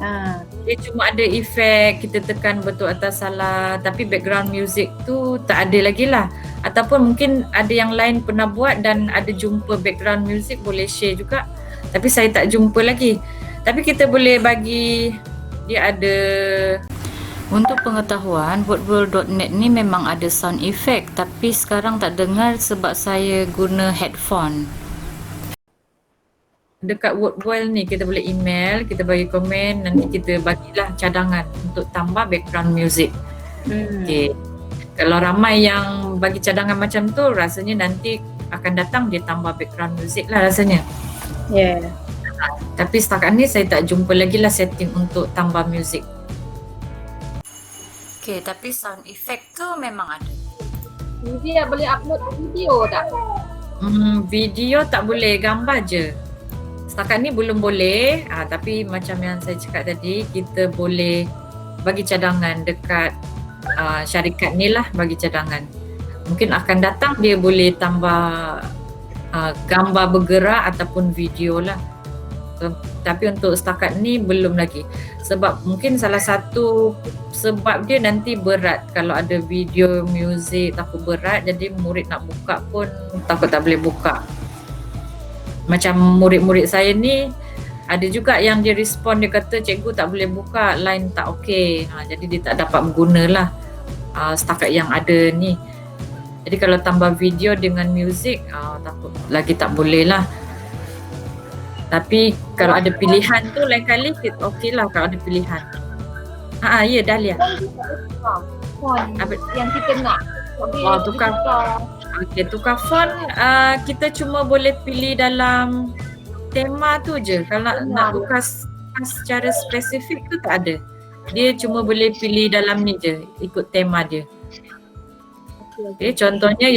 Dia cuma ada efek kita tekan betul atau salah, tapi background music tu tak ada lagi lah. Ataupun mungkin ada yang lain pernah buat dan ada jumpa background music, boleh share juga. Tapi saya tak jumpa lagi. Tapi kita boleh bagi dia ada Untuk pengetahuan, wordworld.net ni memang ada sound effect, tapi sekarang tak dengar sebab saya guna headphone. Dekat wordworld ni kita boleh email, kita bagi komen, nanti kita bagilah cadangan untuk tambah background music. Okay. Kalau ramai yang bagi cadangan macam tu, rasanya nanti akan datang dia tambah background music lah rasanya. Ya. Tapi setakat ni saya tak jumpa lagi lah setting untuk tambah music. Okay, tapi sound effect tu memang ada. Dia boleh upload video tak? Video tak boleh, gambar je. Setakat ni belum boleh, tapi macam yang saya cakap tadi, kita boleh bagi cadangan dekat syarikat ni lah, bagi cadangan. Mungkin akan datang dia boleh tambah gambar bergerak ataupun video lah. Tapi untuk setakat ni belum lagi. Sebab mungkin salah satu sebab dia nanti berat. Kalau ada video, muzik takut berat, jadi murid nak buka pun takut tak boleh buka. Macam murid-murid saya ni, ada juga yang dia respon, dia kata cikgu tak boleh buka, line tak okey. Jadi dia tak dapat bergunalah setakat yang ada ni. Jadi kalau tambah video dengan muzik, takut lagi tak boleh lah. Tapi kalau ada pilihan tu lain kali okey lah kalau ada pilihan. Ya Dahlia. Font yang kita nak. Tukar. Okey, tukar font kita cuma boleh pilih dalam tema tu je. Kalau nak tukar secara spesifik tu tak ada. Dia cuma boleh pilih dalam ni je, ikut tema dia. Okay, contohnya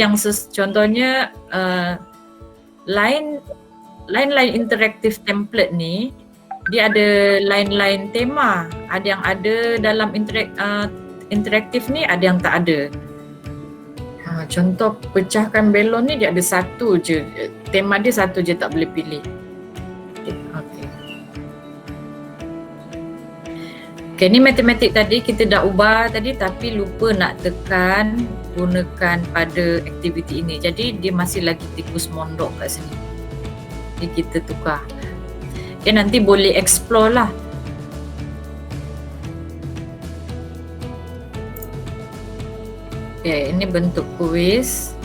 line interaktif template ni, dia ada line tema. Ada yang ada dalam interaktif ni, ada yang tak ada. Contoh pecahkan belon ni dia ada satu je. Tema dia satu je, tak boleh pilih. Okay, ni matematik tadi kita dah ubah tadi, tapi lupa nak tekan gunakan pada aktiviti ini. Jadi dia masih lagi tikus mondok kat sini. Jadi kita tukar. Okay, nanti boleh explore lah. Okay, ini bentuk kuis.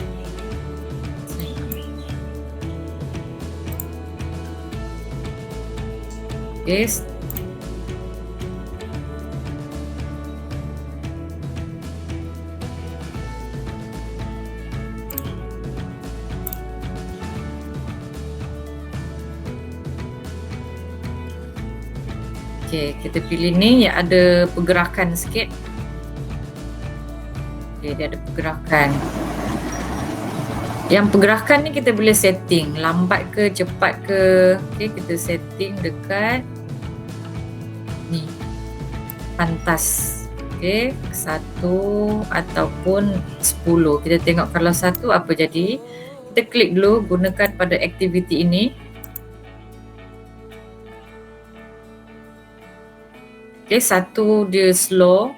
Okay. Okay, kita pilih ni yang ada pergerakan sikit. Okay, dia ada pergerakan. Yang pergerakan ni kita boleh setting lambat ke cepat ke. Okay, kita setting dekat ni pantas. Okay, 1 ataupun 10. Kita tengok kalau 1 apa jadi. Kita klik dulu gunakan pada aktiviti ini. Okay, 1 dia slow.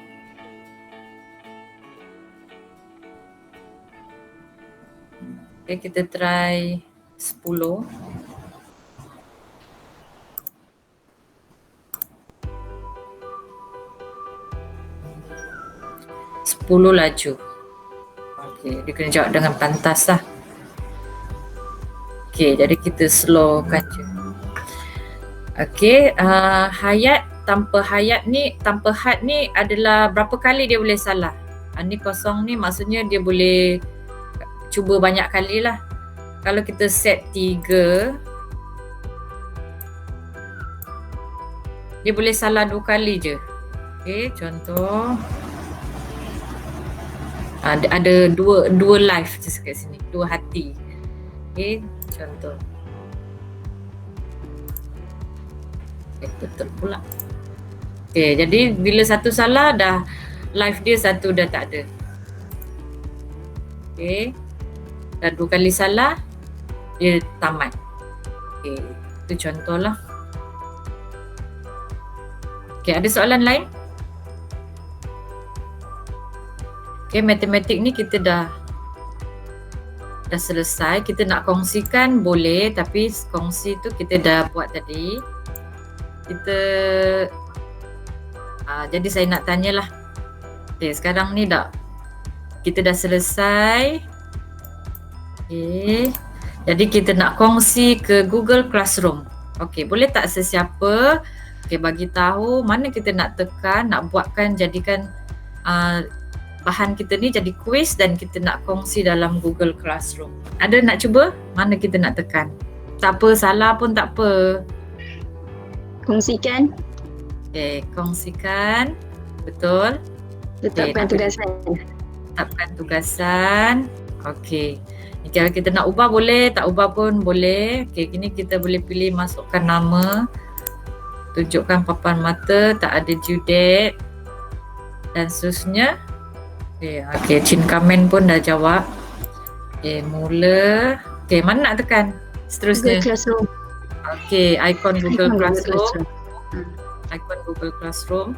Okay, kita try 10. Laju. Okay, dia kena jawab dengan pantas lah. Okay, jadi kita slowkan je. Okay, hayat tanpa had ni adalah berapa kali dia boleh salah. Ni kosong ni maksudnya dia boleh cuba banyak kali lah. Kalau kita set 3, dia boleh salah 2 kali je. Okay, contoh ada dua live kat sini, 2 hati. Okay, contoh. Okay, tutup pula. Okay, jadi bila satu salah dah live dia satu dah tak ada. Okay, dah 2 kali salah dia tamat. Okay, itu contoh lah. Okay, ada soalan lain? Okay, matematik ni kita dah selesai. Kita nak kongsikan boleh, tapi kongsi tu kita dah buat tadi. Kita jadi saya nak tanyalah, Okay, sekarang ni kita dah selesai. Okay. Jadi kita nak kongsi ke Google Classroom. Okay, boleh tak sesiapa bagi tahu mana kita nak tekan, nak jadikan bahan kita ni jadi kuis dan kita nak kongsi dalam Google Classroom. Ada nak cuba? Mana kita nak tekan? Tak apa, salah pun tak apa. Kongsikan. Okay, kongsikan. Betul. Tetapkan tugasan. Tetapkan tugasan. Okay. Kalau kita nak ubah boleh, tak ubah pun boleh. Okay, kini kita boleh pilih masukkan nama, tunjukkan papan mata, tak ada due date dan seterusnya. Okay, Chin Kamen pun dah jawab. Okay, mula. Okay, mana nak tekan? Seterusnya. Google Classroom. Okay, ikon Google Ikon Classroom. Ikon Google Classroom.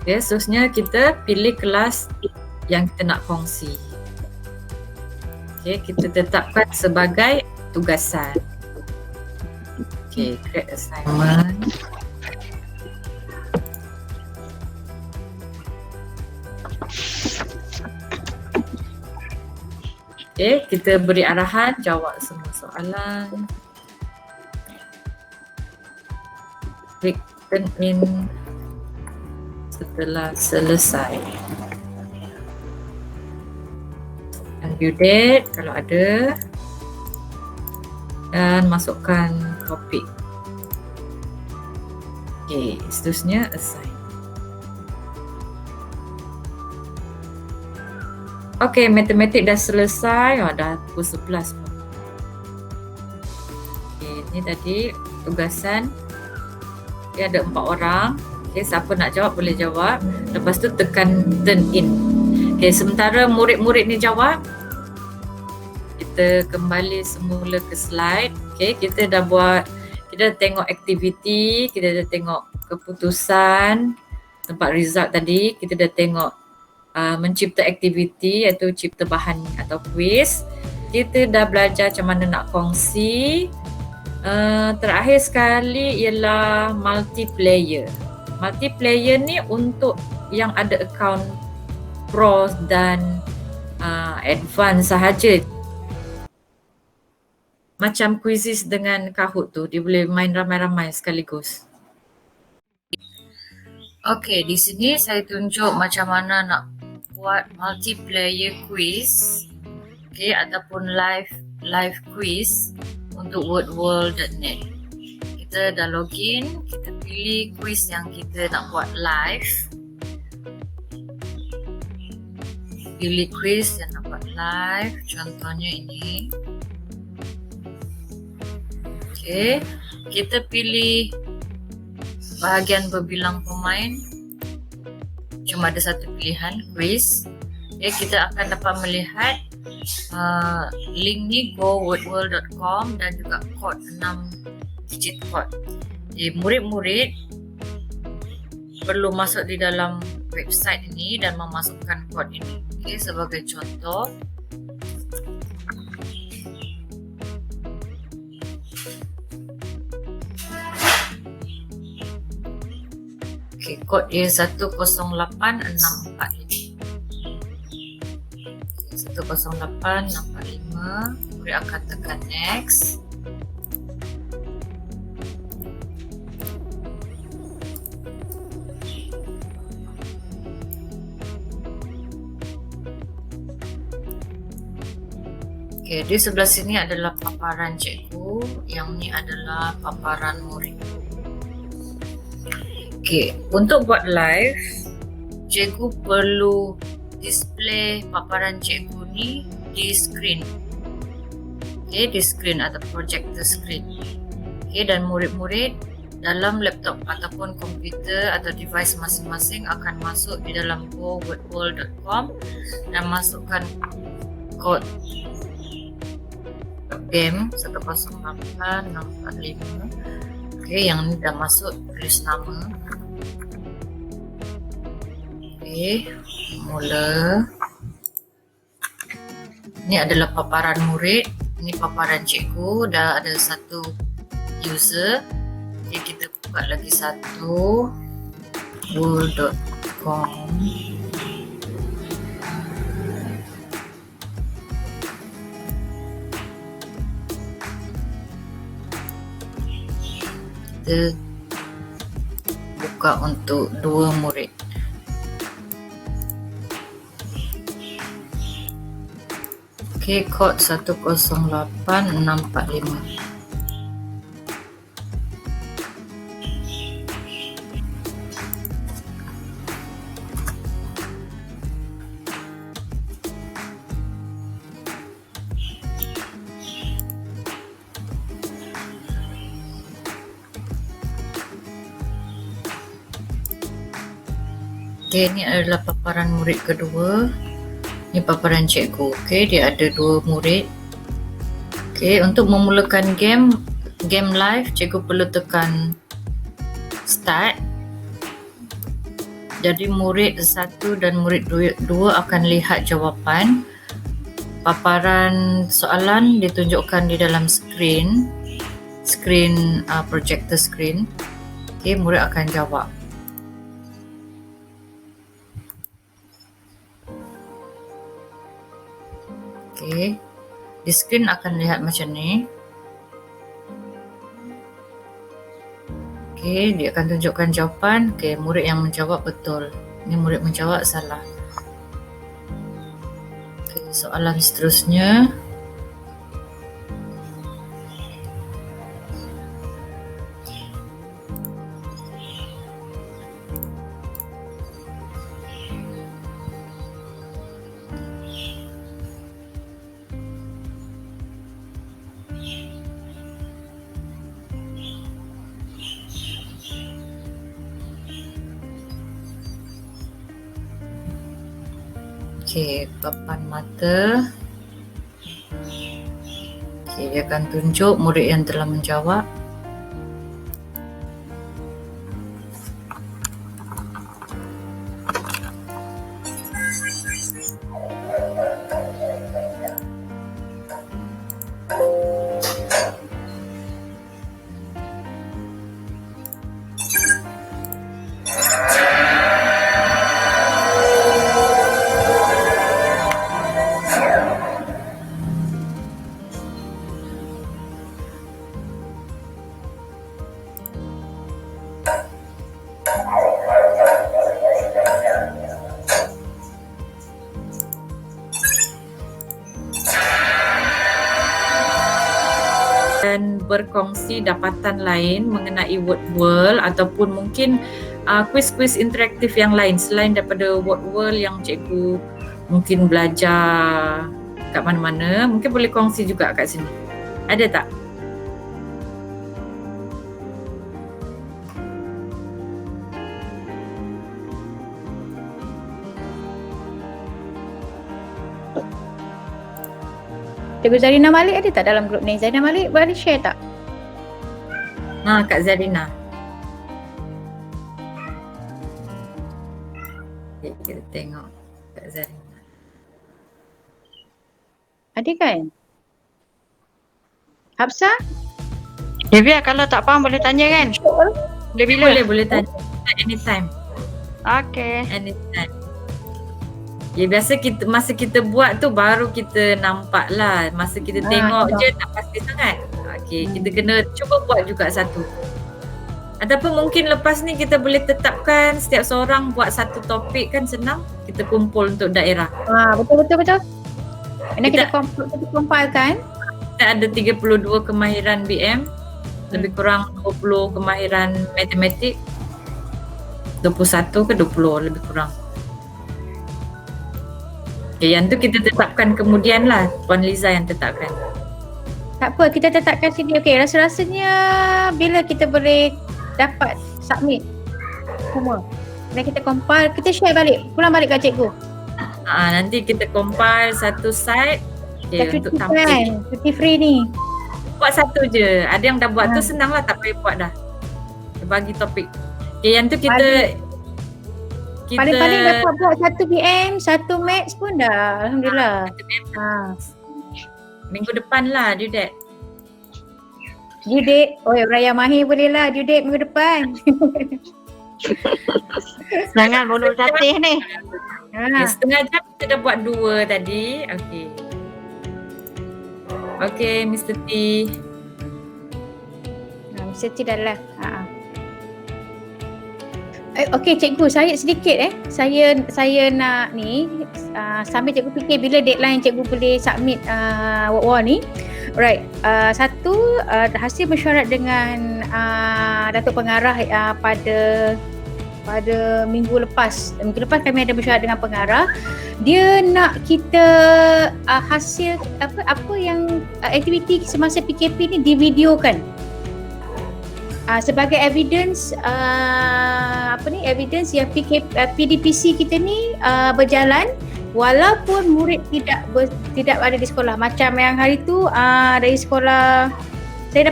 Okay, seterusnya kita pilih kelas yang kita nak kongsi. Okay, kita tetapkan sebagai tugasan. Okay, create assignment. Okay, kita beri arahan, jawab semua soalan. Klik turn in setelah selesai. Due date kalau ada dan masukkan topik. Okay, seterusnya assign. Okay, matematik dah selesai. Dah pukul 11 pun. Okay, ni tadi tugasan. Dia ada 4 orang. Okay, siapa nak jawab boleh jawab. Lepas tu tekan turn in. Okay, sementara murid-murid ni jawab, kita kembali semula ke slide. Okay, kita dah tengok aktiviti, kita dah tengok keputusan, tempat result tadi, kita dah tengok mencipta aktiviti iaitu cipta bahan atau quiz. Kita dah belajar macam mana nak kongsi. Terakhir sekali ialah multiplayer. Multiplayer ni untuk yang ada akaun Pro dan advance sahaja. Macam quizzes dengan Kahoot tu, dia boleh main ramai-ramai sekaligus. Okay, di sini saya tunjuk macam mana nak buat multiplayer quiz, okay, ataupun live quiz untuk wordworld.net. Kita dah login, kita pilih quiz yang kita nak buat live. Pilih quiz yang nak buat live, contohnya ini. Okay, kita pilih bahagian berbilang pemain. Cuma ada satu pilihan, quiz. Okay, kita akan dapat melihat link ni gowordworld.com dan juga kod 6 digit kod. Okay, murid-murid perlu masuk di dalam website ini dan memasukkan kod ini. Okay, sebagai contoh, okay, kod dia 108645. 108645. Murid akan tekan next. Okay, di sebelah sini adalah paparan cikgu, yang ni adalah paparan murid. Okay, untuk buat live, cikgu perlu display paparan cikgu ni di screen. Okay, di screen atau projector screen. Okay, dan murid-murid dalam laptop ataupun komputer atau device masing-masing akan masuk di dalam gowordworld.com dan masukkan kod game 108645. Okay, yang ni dah masuk, tulis nama. Okay, mula. Ini adalah paparan murid, ini paparan cikgu, dah ada satu user. Okay, kita buka lagi satu. world.com. Kita buka untuk 2 murid. Okey, kod 108645. Okey, ini adalah paparan murid kedua. Ini paparan cikgu. Okey, dia ada 2 murid. Okey, untuk memulakan game live, cikgu perlu tekan start. Jadi murid 1 dan murid 2 akan lihat jawapan. Paparan soalan ditunjukkan di dalam skrin projector screen. Okey, murid akan jawab. Okey, di skrin akan lihat macam ni. Okey, dia akan tunjukkan jawapan. Okey, murid yang menjawab betul. Ini murid menjawab salah. Okey, soalan seterusnya. Okey, papan mata. Okey, dia akan tunjuk murid yang telah menjawab. Dan berkongsi dapatan lain mengenai Word World ataupun mungkin kuis-kuis interaktif yang lain selain daripada Word World yang cikgu mungkin belajar kat mana-mana, mungkin boleh kongsi juga kat sini. Ada tak? Cikgu Zarina Malik ada tak dalam grup ni? Zarina Malik boleh share tak? Kak Zarina. Okay, kita tengok Kak Zarina. Ada kan? Hafsah? Devia, kalau tak faham boleh tanya kan? Boleh bila? Boleh tanya. Anytime. Okay. Anytime. Ya, biasa masa kita buat tu baru kita nampak lah. Masa kita tengok je tak pasti sangat. Okay, kita kena cuba buat juga satu. Ataupun mungkin lepas ni kita boleh tetapkan setiap seorang buat satu topik, kan senang. Kita kumpul untuk daerah. Betul. Ini kita compile kan? Kita ada 32 kemahiran BM, lebih kurang 20 kemahiran matematik, 21 ke 20 lebih kurang. Okay, yang tu kita tetapkan kemudian lah, Puan Liza yang tetapkan. Tak apa, kita tetapkan sini. Okey, rasa-rasanya bila kita boleh dapat submit semua. Dan kita compile, kita share balik, pulang balik kat cikgu. Nanti kita compile satu site. Okay, untuk tampil. Kan, cuti free ni. Buat satu je. Ada yang dah buat tu senang lah, tak payah buat dah. Kita bagi topik. Okay, yang tu kita paling-paling dapat buat 1 BM, 1 maths pun dah. Alhamdulillah. Minggu depan lah due date. Due date, Raya Mahir boleh lah due date minggu depan. Jangan mulut satih ni. Okay, setengah jam kita dah buat 2 tadi. Okey. Okey, Mr. T. Mr. T dah lah. Okey cikgu, saya sedikit saya nak ni sambil cikgu fikir bila deadline cikgu boleh submit WOW ni. Alright, satu hasil mesyuarat dengan Datuk Pengarah pada minggu lepas. Minggu lepas kami ada mesyuarat dengan pengarah. Dia nak kita hasil apa yang aktiviti semasa PKP ni divideokan. Sebagai evidence evidence yang PDPC kita ni berjalan walaupun murid tidak ada di sekolah. Macam yang hari tu dari sekolah saya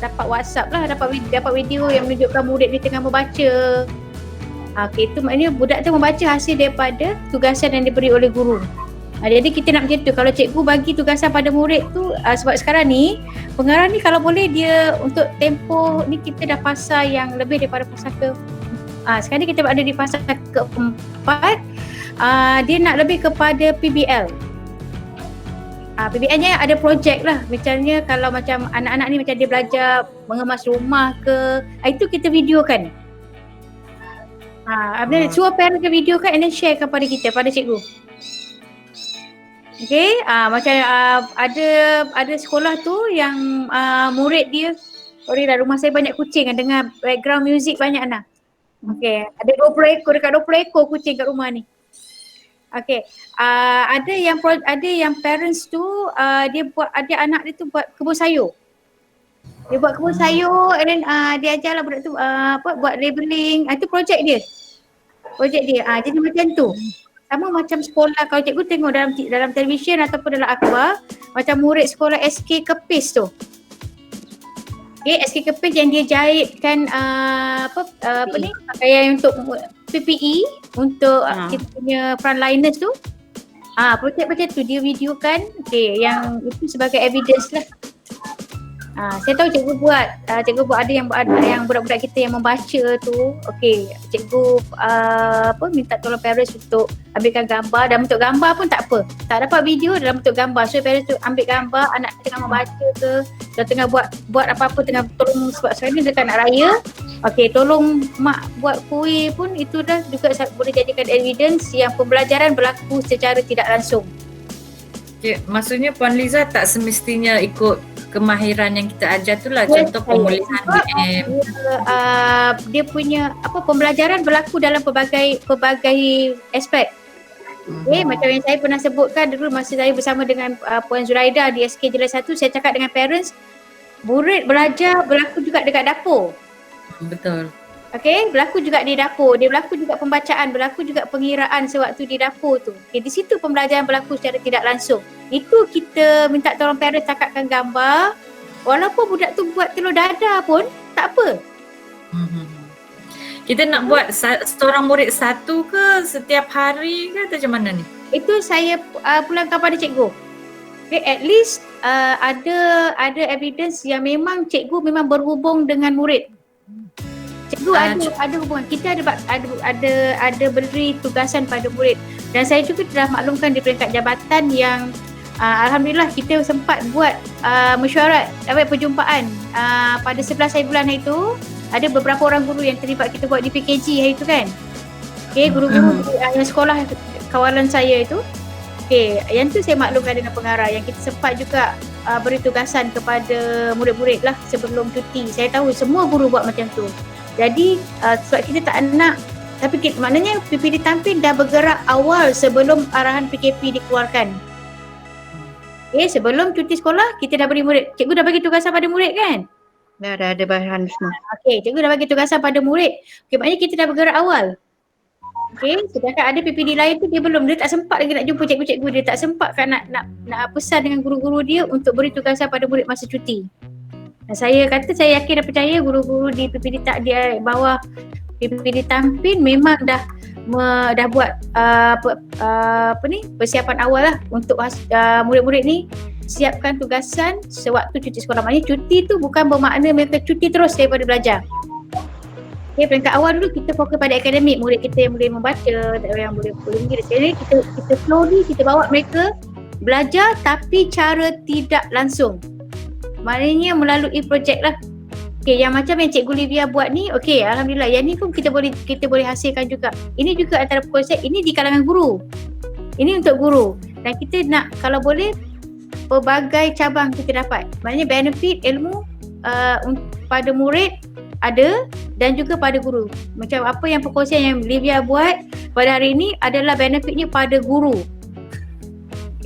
dapat WhatsApp lah, dapat video yang menunjukkan murid ni tengah membaca. Okey, itu maknanya budak tu membaca hasil daripada tugasan yang diberi oleh guru. Jadi kita nak macam tu. Kalau cikgu bagi tugasan pada murid tu, sebab sekarang ni pengarah ni kalau boleh dia untuk tempoh ni kita dah fasa yang lebih daripada fasa sekarang ni kita ada di fasa keempat. Dia nak lebih kepada PBL. PBL-nya ada projek lah. Misalnya kalau macam anak-anak ni macam dia belajar mengemas rumah ke, itu kita videokan. Suruh parent ke videokan and then share kepada kita, pada cikgu. Okay, macam ada sekolah tu yang murid dia, rumah saya banyak kucing, dengar background music banyak anak. Okay, ada 20 ekor kucing kat rumah ni. Okay, ada yang parents tu dia buat, ada anak dia tu buat kebun sayur. Dia buat kebun sayur and then dia ajarlah budak tu buat labeling. Itu projek dia. Jadi macam tu. Sama macam sekolah, kalau cikgu tengok dalam televisyen ataupun dalam akhbar, macam murid sekolah SK Kepis tu. Okay, SK Kepis yang dia jahitkan pakaian untuk PPE untuk kita punya frontliners tu. Projek macam tu dia videokan. Okay, yang itu sebagai evidence lah. Saya tahu cikgu buat ada yang budak-budak kita yang membaca tu. Okey, cikgu minta tolong parents untuk ambilkan gambar. Dalam bentuk gambar pun tak apa. Tak dapat video dalam bentuk gambar. So parents tu ambil gambar anak tengah membaca ke, dia tengah buat apa-apa, tengah tolong, sebab sekarang ni dekat nak raya. Okey, tolong mak buat kuih pun itu dah juga boleh jadikan evidence yang pembelajaran berlaku secara tidak langsung. Okay, maksudnya Puan Liza tak semestinya ikut kemahiran yang kita ajar tu lah, contoh pemulihan DM. Dia punya pembelajaran berlaku dalam pelbagai aspek. Okay, macam yang saya pernah sebutkan dulu masa saya bersama dengan Puan Zuraida di SK Jelas 1, saya cakap dengan parents, murid belajar berlaku juga dekat dapur. Betul. Okay, berlaku juga di dapur. Dia berlaku juga pembacaan, berlaku juga pengiraan sewaktu di dapur tu. Okay, di situ pembelajaran berlaku secara tidak langsung. Itu kita minta tolong parents cakapkan gambar. Walaupun budak tu buat telur dadah pun tak apa. Kita nak buat seorang murid satu ke setiap hari ke atau macam mana ni? Itu saya pulangkan pada cikgu. Okay, at least ada evidence yang memang cikgu memang berhubung dengan murid. Cikgu ada hubungan. Kita ada beri tugasan pada murid. Dan saya juga telah maklumkan di peringkat jabatan yang alhamdulillah kita sempat buat mesyuarat perjumpaan pada 11 hari bulan itu. Ada beberapa orang guru yang terlibat kita buat di PKG hari itu kan. Okay, guru-guru yang sekolah kawalan saya itu. Okay, yang tu saya maklumkan dengan pengarah yang kita sempat juga beri tugasan kepada murid-murid lah sebelum cuti. Saya tahu semua guru buat macam tu. Jadi sebab kita tak nak, tapi maknanya PPD Tampin dah bergerak awal sebelum arahan PKP dikeluarkan. Okay, sebelum cuti sekolah kita dah beri murid, cikgu dah bagi tugasan pada murid kan? Dah ada bahan semua. Okay, cikgu dah bagi tugasan pada murid. Okay, maknanya kita dah bergerak awal. Okay, sedangkan ada PPD lain tu dia tak sempat lagi nak jumpa cikgu-cikgu dia, tak sempat kan nak pesan dengan guru-guru dia untuk beri tugasan pada murid masa cuti. Dan saya yakin dan percaya guru-guru di PPD di bawah PPD Tampin memang dah buat persiapan awal lah untuk murid-murid ni siapkan tugasan sewaktu cuti sekolah. Maknanya cuti tu bukan bermakna mereka cuti terus daripada belajar. Okay, peringkat awal dulu kita fokus pada akademik. Murid kita yang boleh membaca, yang boleh mengira. Jadi kita slowly kita bawa mereka belajar tapi cara tidak langsung. Maknanya melalui projek lah. Okay, yang macam yang Cikgu Livia buat ni, okay, alhamdulillah. Yang ni pun kita boleh hasilkan juga. Ini juga antara konsep, ini di kalangan guru. Ini untuk guru. Dan kita nak, kalau boleh, pelbagai cabang kita dapat. Maknanya benefit ilmu pada murid ada dan juga pada guru. Macam apa yang perkongsian yang Livia buat pada hari ini adalah benefitnya pada guru.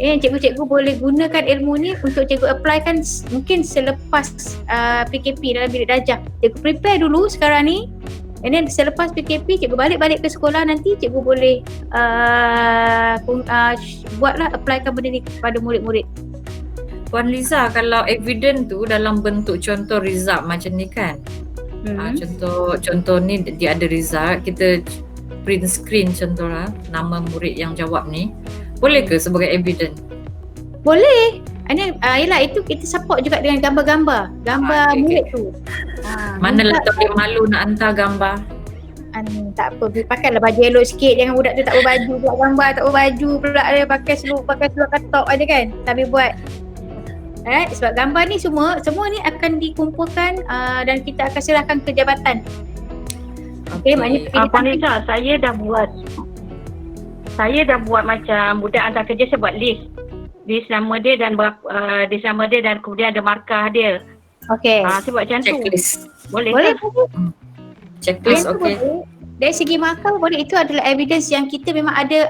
Cikgu-cikgu boleh gunakan ilmu ni untuk cikgu applykan mungkin selepas PKP dalam bilik darjah. Cikgu prepare dulu sekarang ni, and then selepas PKP cikgu balik ke sekolah, nanti cikgu boleh buatlah, applykan benda ni kepada murid-murid. Puan Liza, kalau evidence tu dalam bentuk contoh result macam ni kan, contoh ni dia ada result, kita print screen contohlah nama murid yang jawab ni, boleh ke sebagai evidence? Boleh. Yelah, itu kita support juga dengan gambar-gambar murid tu. Manalah tak boleh malu nak hantar gambar. Tak apa, pakailah baju elok sikit, jangan budak tu tak berbaju pula gambar, tak berbaju pula dia pakai seluar katok aja kan. Tapi buat sebab gambar ni semua ni akan dikumpulkan dan kita akan serahkan ke jabatan. Okay, maknanya Puan Liza, saya dah buat macam budak hantar kerja, saya buat list nama dia dan kemudian ada markah dia. Okey. Saya buat macam tu. Checklist. Boleh. Checklist, okey. Dari segi markah boleh, itu adalah evidence yang kita memang ada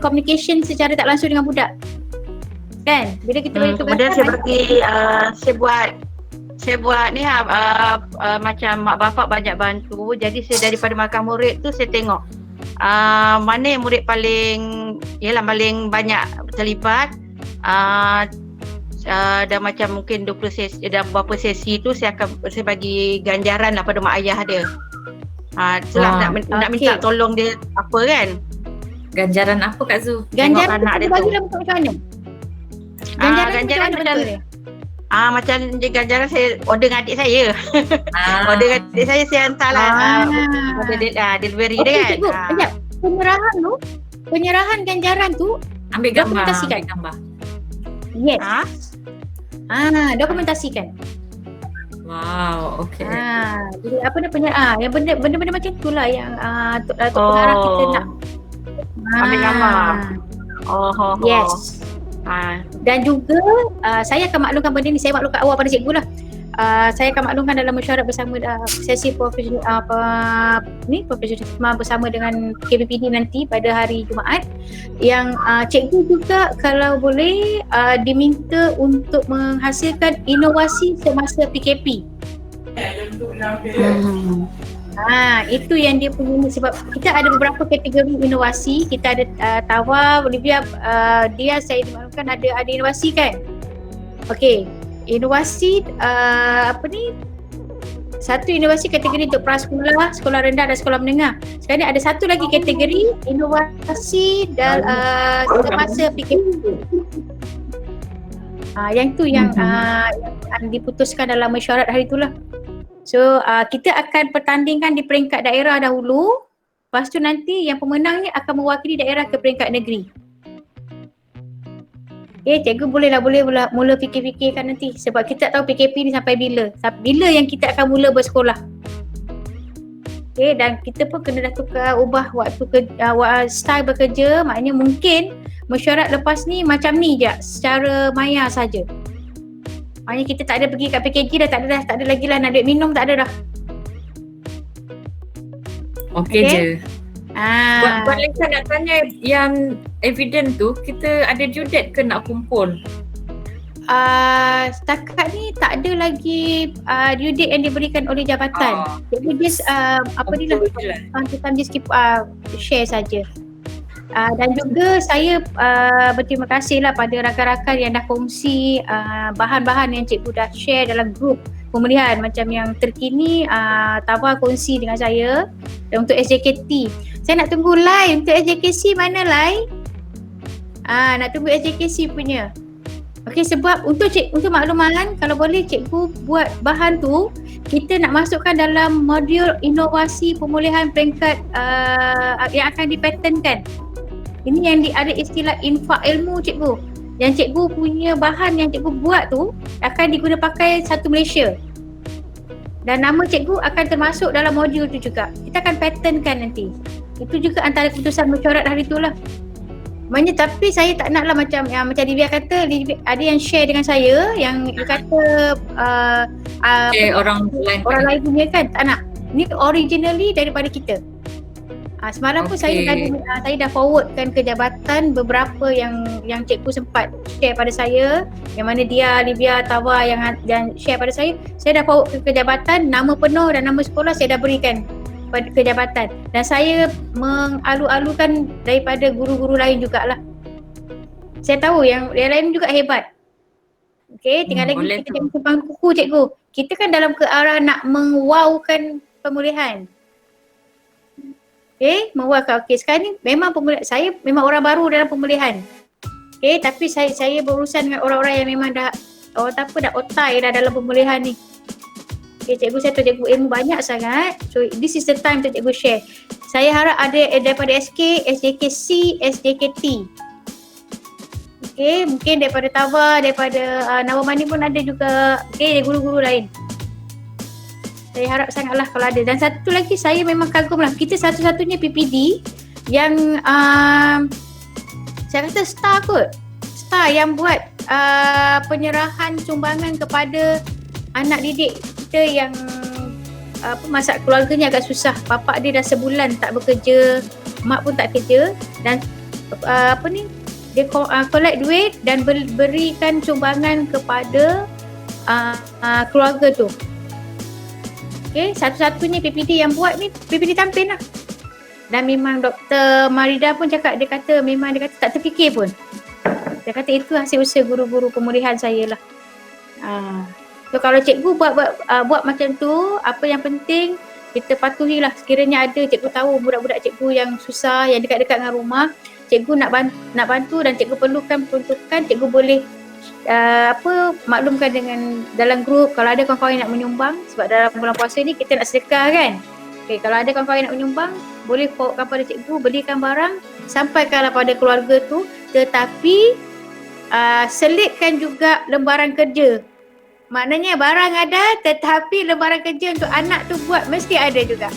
communication secara tak langsung dengan budak. Kan? Bila kita bagi tugasan, kemudian saya bagi saya buat ni macam mak bapak banyak bantu. Jadi saya daripada markah murid tu saya tengok mana yang murid paling banyak terlibat, dan macam mungkin 20 sesi dan beberapa sesi tu saya bagi ganjaran lah pada mak ayah dia. Itulah nak minta tolong dia apa kan. Ganjaran apa Kak Zu? ganjaran tu bagi dalam bentuk macam mana? Ganjaran macam macam ganjaran saya order dengan adik saya. Order dengan adik saya hantarlah delivery dia kan. Cikgu, sekejap. Penyerahan ganjaran tu Ambil gambar. Yes. Dokumentasikan. Wow, okey. Jadi apa dia yang benda-benda macam itulah yang pengarah kita nak ambil gambar. Yes. Dan juga saya akan maklumkan benda ni, saya maklumkan awal pada cikgu lah. Saya akan maklumkan dalam mesyuarat bersama sesi profesionalisme bersama dengan KPPD nanti pada hari Jumaat, yang cikgu juga kalau boleh diminta untuk menghasilkan inovasi semasa PKP. Itu yang dia punya ni, sebab kita ada beberapa kategori inovasi. Kita ada Tawa, Olivia, dia saya dimaklumkan ada inovasi kan. Okey, inovasi satu inovasi kategori untuk prasekolah, sekolah rendah dan sekolah menengah. Sekarang ni ada satu lagi kategori inovasi semasa PKP. Yang tu yang diputuskan dalam mesyuarat hari itulah. So kita akan pertandingkan di peringkat daerah dahulu, lepas tu nanti yang pemenangnya akan mewakili daerah ke peringkat negeri. Cikgu boleh mula fikir-fikirkan nanti, sebab kita tak tahu PKP ni sampai bila yang kita akan mula bersekolah. Dan kita pun kena dah ubah waktu style bekerja. Maknanya mungkin mesyuarat lepas ni macam ni je, secara maya saja. Maknanya kita tak ada pergi kat PKG dah, tak ada lagi lah nak duit minum, tak ada dah. Okey je. Puan Lisa nak tanya, yang evidence tu kita ada due date ke nak kumpul? Setakat ni tak ada lagi due date yang diberikan oleh jabatan. Jadi just kita just keep share saja. Dan juga saya berterima kasih lah pada rakan-rakan yang dah kongsi bahan-bahan yang cikgu dah share dalam grup pemilihan. Macam yang terkini Tawa kongsi dengan saya. Dan untuk SJKT, saya nak tunggu live untuk SJKC. Mana live? Nak tunggu SJKC punya. Okey, sebab untuk makluman, kalau boleh cikgu buat bahan tu kita nak masukkan dalam modul inovasi pemulihan peringkat yang akan dipatenkan. Ini yang ada istilah infak ilmu cikgu. Yang cikgu punya bahan yang cikgu buat tu akan diguna pakai satu Malaysia. Dan nama cikgu akan termasuk dalam modul tu juga. Kita akan patenkan nanti. Itu juga antara keputusan mesyuarat hari tu lah. Maknanya tapi saya tak nak lah macam Livia kata, ada yang share dengan saya yang dia kata orang lain punya kan, tak nak. Ni originally daripada kita. Semalam pun saya dah forwardkan ke jabatan beberapa yang cikgu sempat share pada saya, yang mana dia, Livia, Tawa yang share pada saya dah forward ke jabatan, nama penuh dan nama sekolah saya dah berikan ke jabatan. Dan saya mengalu-alukan daripada guru-guru lain jugalah. Saya tahu yang lain juga hebat. Okey, tinggal lagi kita jangan simpang kuku cikgu. Kita kan dalam ke arah nak mengwowkan pemulihan. Okey, mewakil. Okey, sekarang ni memang saya memang orang baru dalam pemulihan. Okey, tapi saya berurusan dengan orang-orang yang memang dah otai dah dalam pemulihan ni. Okey, cikgu saya tahu cikgu ilmu banyak sangat. So this is the time untuk cikgu share. Saya harap ada daripada SK, SJKC, SJKT. Okey, mungkin daripada Tawa, daripada Nawamani pun ada juga. Okey, guru-guru lain. Saya harap sangatlah kalau ada. Dan satu lagi saya memang kagum lah. Kita satu-satunya PPD yang saya kata star kot. Star yang buat penyerahan sumbangan kepada anak didik kita yang masak keluarganya agak susah. Bapak dia dah sebulan tak bekerja, mak pun tak kerja, dan dia collect duit dan berikan sumbangan kepada keluarga tu. Okay, satu-satunya PPD yang buat ni PPD Tampin lah. Dan memang Dr. Marida pun cakap, dia kata tak terfikir pun. Dia kata itu hasil usaha guru-guru pemulihan saya lah. So kalau cikgu buat macam tu, apa yang penting kita patuhilah. Sekiranya ada cikgu tahu budak-budak cikgu yang susah, yang dekat-dekat dengan rumah, cikgu nak bantu dan cikgu perlukan peruntukan, cikgu boleh maklumkan dengan dalam grup. Kalau ada kawan-kawan yang nak menyumbang, sebab dalam bulan puasa ni kita nak sedekah kan. Okay, kalau ada kawan-kawan yang nak menyumbang, boleh forwardkan pada cikgu, belikan barang, sampaikanlah pada keluarga tu. Tetapi selitkan juga lembaran kerja. Maknanya barang ada, tetapi lembaran kerja untuk anak tu buat mesti ada juga.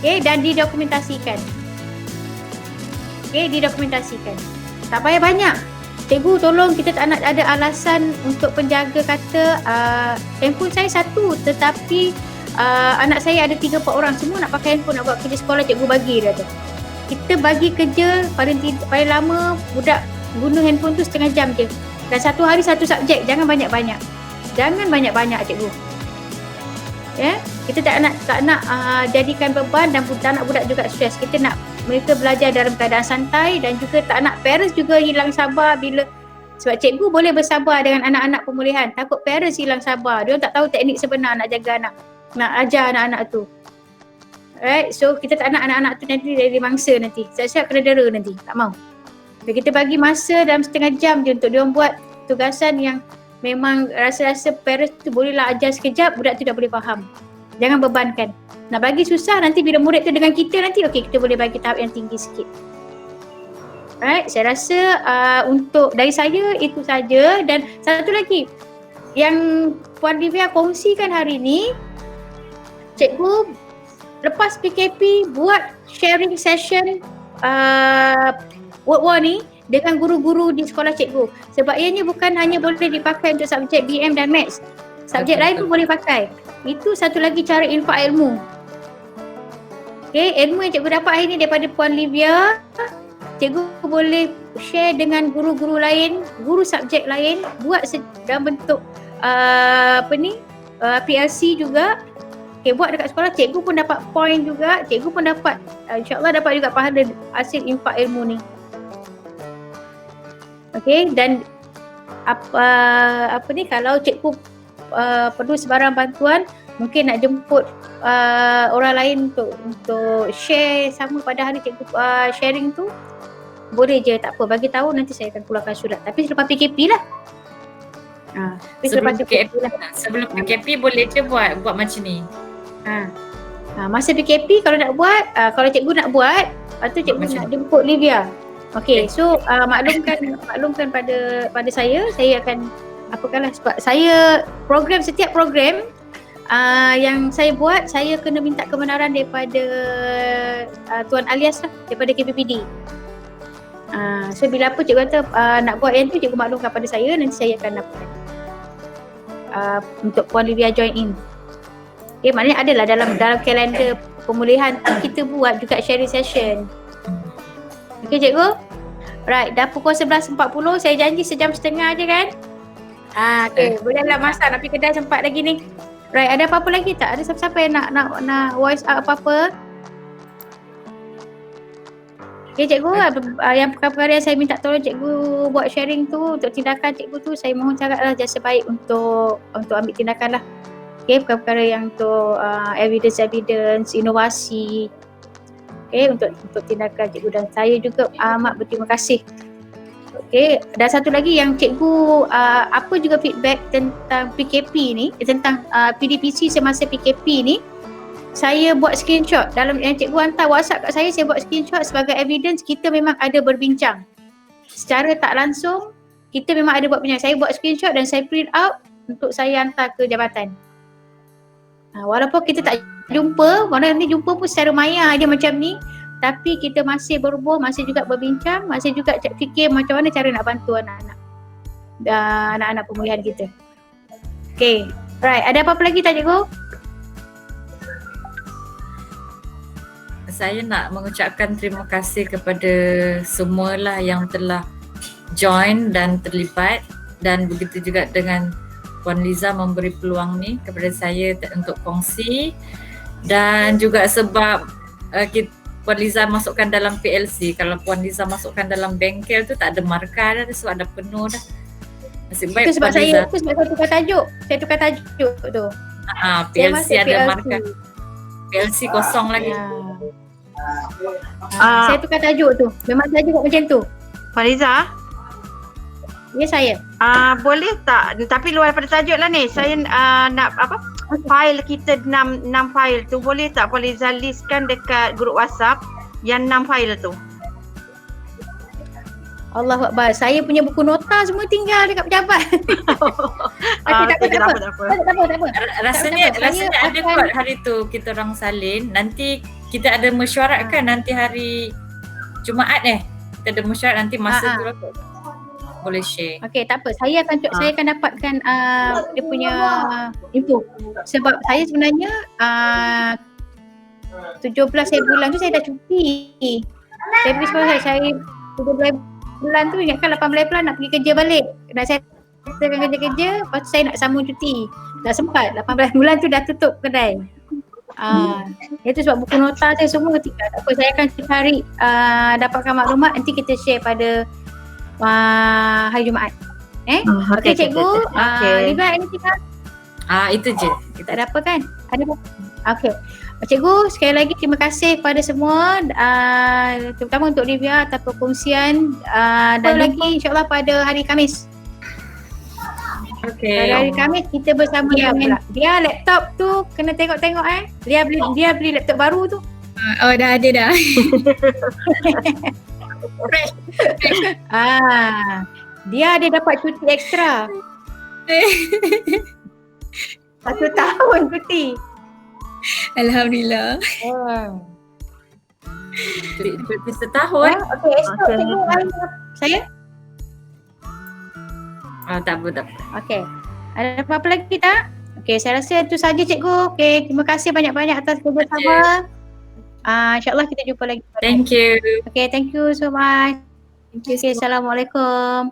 Okay, dan didokumentasikan. Okay, didokumentasikan. Tak payah banyak. Cikgu tolong, kita tak nak ada alasan untuk penjaga kata handphone saya satu tetapi anak saya ada 3-4 orang, semua nak pakai handphone nak buat kerja sekolah, cikgu bagi dia tu. Kita bagi kerja paling lama budak guna handphone tu setengah jam je. Dan satu hari satu subjek, jangan banyak-banyak. Jangan banyak-banyak cikgu. Ya, kita tak nak jadikan beban dan tak nak budak juga stres. Kita nak mereka belajar dalam keadaan santai dan juga tak nak parents juga hilang sabar bila, sebab cikgu boleh bersabar dengan anak-anak pemulihan, takut parents hilang sabar. Dia tak tahu teknik sebenar nak jaga anak, nak ajar anak-anak tu. Alright, so kita tak nak anak-anak tu nanti jadi mangsa nanti. Siap-siap kena dera nanti, tak mau. So, kita bagi masa dalam setengah jam je untuk dia buat tugasan yang memang rasa-rasa parents tu bolehlah ajar sekejap, budak tu dah boleh faham. Jangan bebankan. Nak bagi susah, nanti bila murid tu dengan kita nanti, okey kita boleh bagi tahap yang tinggi sikit. Alright, saya rasa untuk dari saya itu saja. Dan satu lagi yang Puan Livia kongsikan hari ni, cikgu lepas PKP buat sharing session World War ni dengan guru-guru di sekolah cikgu. Sebab ianya bukan hanya boleh dipakai untuk subjek BM dan Maths, subjek lain pun boleh pakai. Itu satu lagi cara infak ilmu. Okay, ilmu yang cikgu dapat hari ni daripada Puan Livia, cikgu boleh share dengan guru-guru lain, guru subjek lain, buat dalam bentuk PLC juga. Okay, buat dekat sekolah, cikgu pun dapat point juga, cikgu pun dapat insyaAllah dapat juga pahala hasil infak ilmu ni. Okay, dan kalau cikgu perlu sebarang bantuan, mungkin nak jemput orang lain untuk share sama pada hari cikgu sharing tu, boleh je, tak apa, bagi tahu nanti saya akan keluarkan surat. Tapi selepas PKP lah. Tapi Sebelum selepas PKP, lah. sebelum PKP boleh je buat macam ni. Masa PKP kalau nak buat, kalau cikgu nak buat, lepas tu cikgu Macam nak jemput Livia. Okey, so maklumkan pada saya akan apakanlah sebab saya setiap program yang saya buat, saya kena minta kebenaran daripada Tuan Alias lah, daripada KPPD. So bila apa cikgu kata nak buat yang tu, cikgu maklumkan pada saya, nanti saya akan lakukan untuk Puan Livia join in. Okay, maknanya adalah dalam kalender pemulihan kita buat juga sharing session. Okay cikgu? Right, dah pukul 11.40, saya janji sejam setengah je kan? Okay, bolehlah masak nak pergi kedai sempat lagi ni. Right, ada apa-apa lagi tak? Ada siapa-siapa yang nak voice out apa-apa? Okay cikgu, yang perkara-perkara yang saya minta tolong cikgu buat sharing tu, untuk tindakan cikgu tu, saya mohon sangatlah jasa baik untuk ambil tindakan lah. Okay, perkara-perkara yang untuk evidence, inovasi. Okay, untuk tindakan cikgu, dan saya juga amat berterima kasih. Okay, dan satu lagi yang cikgu apa juga feedback tentang PKP ni, tentang PDPC semasa PKP ni, saya buat screenshot dalam yang cikgu hantar WhatsApp kat saya buat screenshot sebagai evidence kita memang ada berbincang. Secara tak langsung, kita memang ada buat bincang. Saya buat screenshot dan saya print out untuk saya hantar ke jabatan. Walaupun kita tak jumpa, mana ni jumpa pun secara maya dia macam ni, tapi kita masih berbual, masih juga berbincang, masih juga fikir macam mana cara nak bantu anak-anak pemulihan kita. Okay, right. Ada apa-apa lagi tak cikgu? Saya nak mengucapkan terima kasih kepada semualah yang telah join dan terlibat, dan begitu juga dengan Puan Liza memberi peluang ni kepada saya untuk kongsi, dan juga sebab Puan Liza masukkan dalam PLC. Kalau Puan Liza masukkan dalam bengkel tu tak ada markah dah sebab dah penuh dah. Nasib baik Itu sebab Puan Liza. saya tukar tajuk. Saya tukar tajuk tu. PLC ada markah. PLC kosong lagi. Saya tukar tajuk tu. Memang tajuk macam tu. Fariza, Ya saya. boleh tak? Tapi luar daripada tajuk lah ni. Saya nak file kita 6 file tu, boleh tak Fariza listkan dekat grup WhatsApp yang 6 file tu? Allahu Akbar. Saya punya buku nota semua tinggal dekat pejabat. Okay, tak apa. Rasanya Saya ada akan- kot hari tu kita orang salin. Nanti kita ada mesyuarat kan, nanti hari Jumaat kita ada mesyuarat, nanti masa tu lah kot boleh share. Okey, tak apa. Saya akan dapatkan dia punya info. Sebab saya sebenarnya 17 bulan tu saya dah cuti. Saya pergi sekolah, saya 17 bulan tu ingatkan 18 bulan nak pergi kerja balik. Nak saya kerja-kerja, lepas tu saya nak sambung cuti. Tak sempat, 18 bulan tu dah tutup kedai. Itu sebab buku nota saya semua ketika. Tak apa, saya akan cari dapatkan maklumat, nanti kita share pada hari Jumaat. Okey cikgu. Livia ini kita. Itu je. Tak ada apa kan? Ada apa? Okey. Cikgu, sekali lagi terima kasih kepada semua, terutama untuk Livia atas perkongsian, dan lagi insyaAllah pada hari Khamis. Okay. Pada hari Khamis kita bersama dengan dia. Laptop tu kena tengok-tengok Dia beli laptop baru tu. Oh dah ada dah. Dia dapat cuti ekstra. 1 tahun cuti. Alhamdulillah. Cuti setahun. Okey, esok cikgu saya. Tak apa. Okey. Ada apa-apa lagi tak? Okey, saya rasa itu saja cikgu. Okey, terima kasih banyak-banyak atas kerjasama. InsyaAllah kita jumpa lagi. Thank you. Okay, thank you so much. Okay, Assalamualaikum.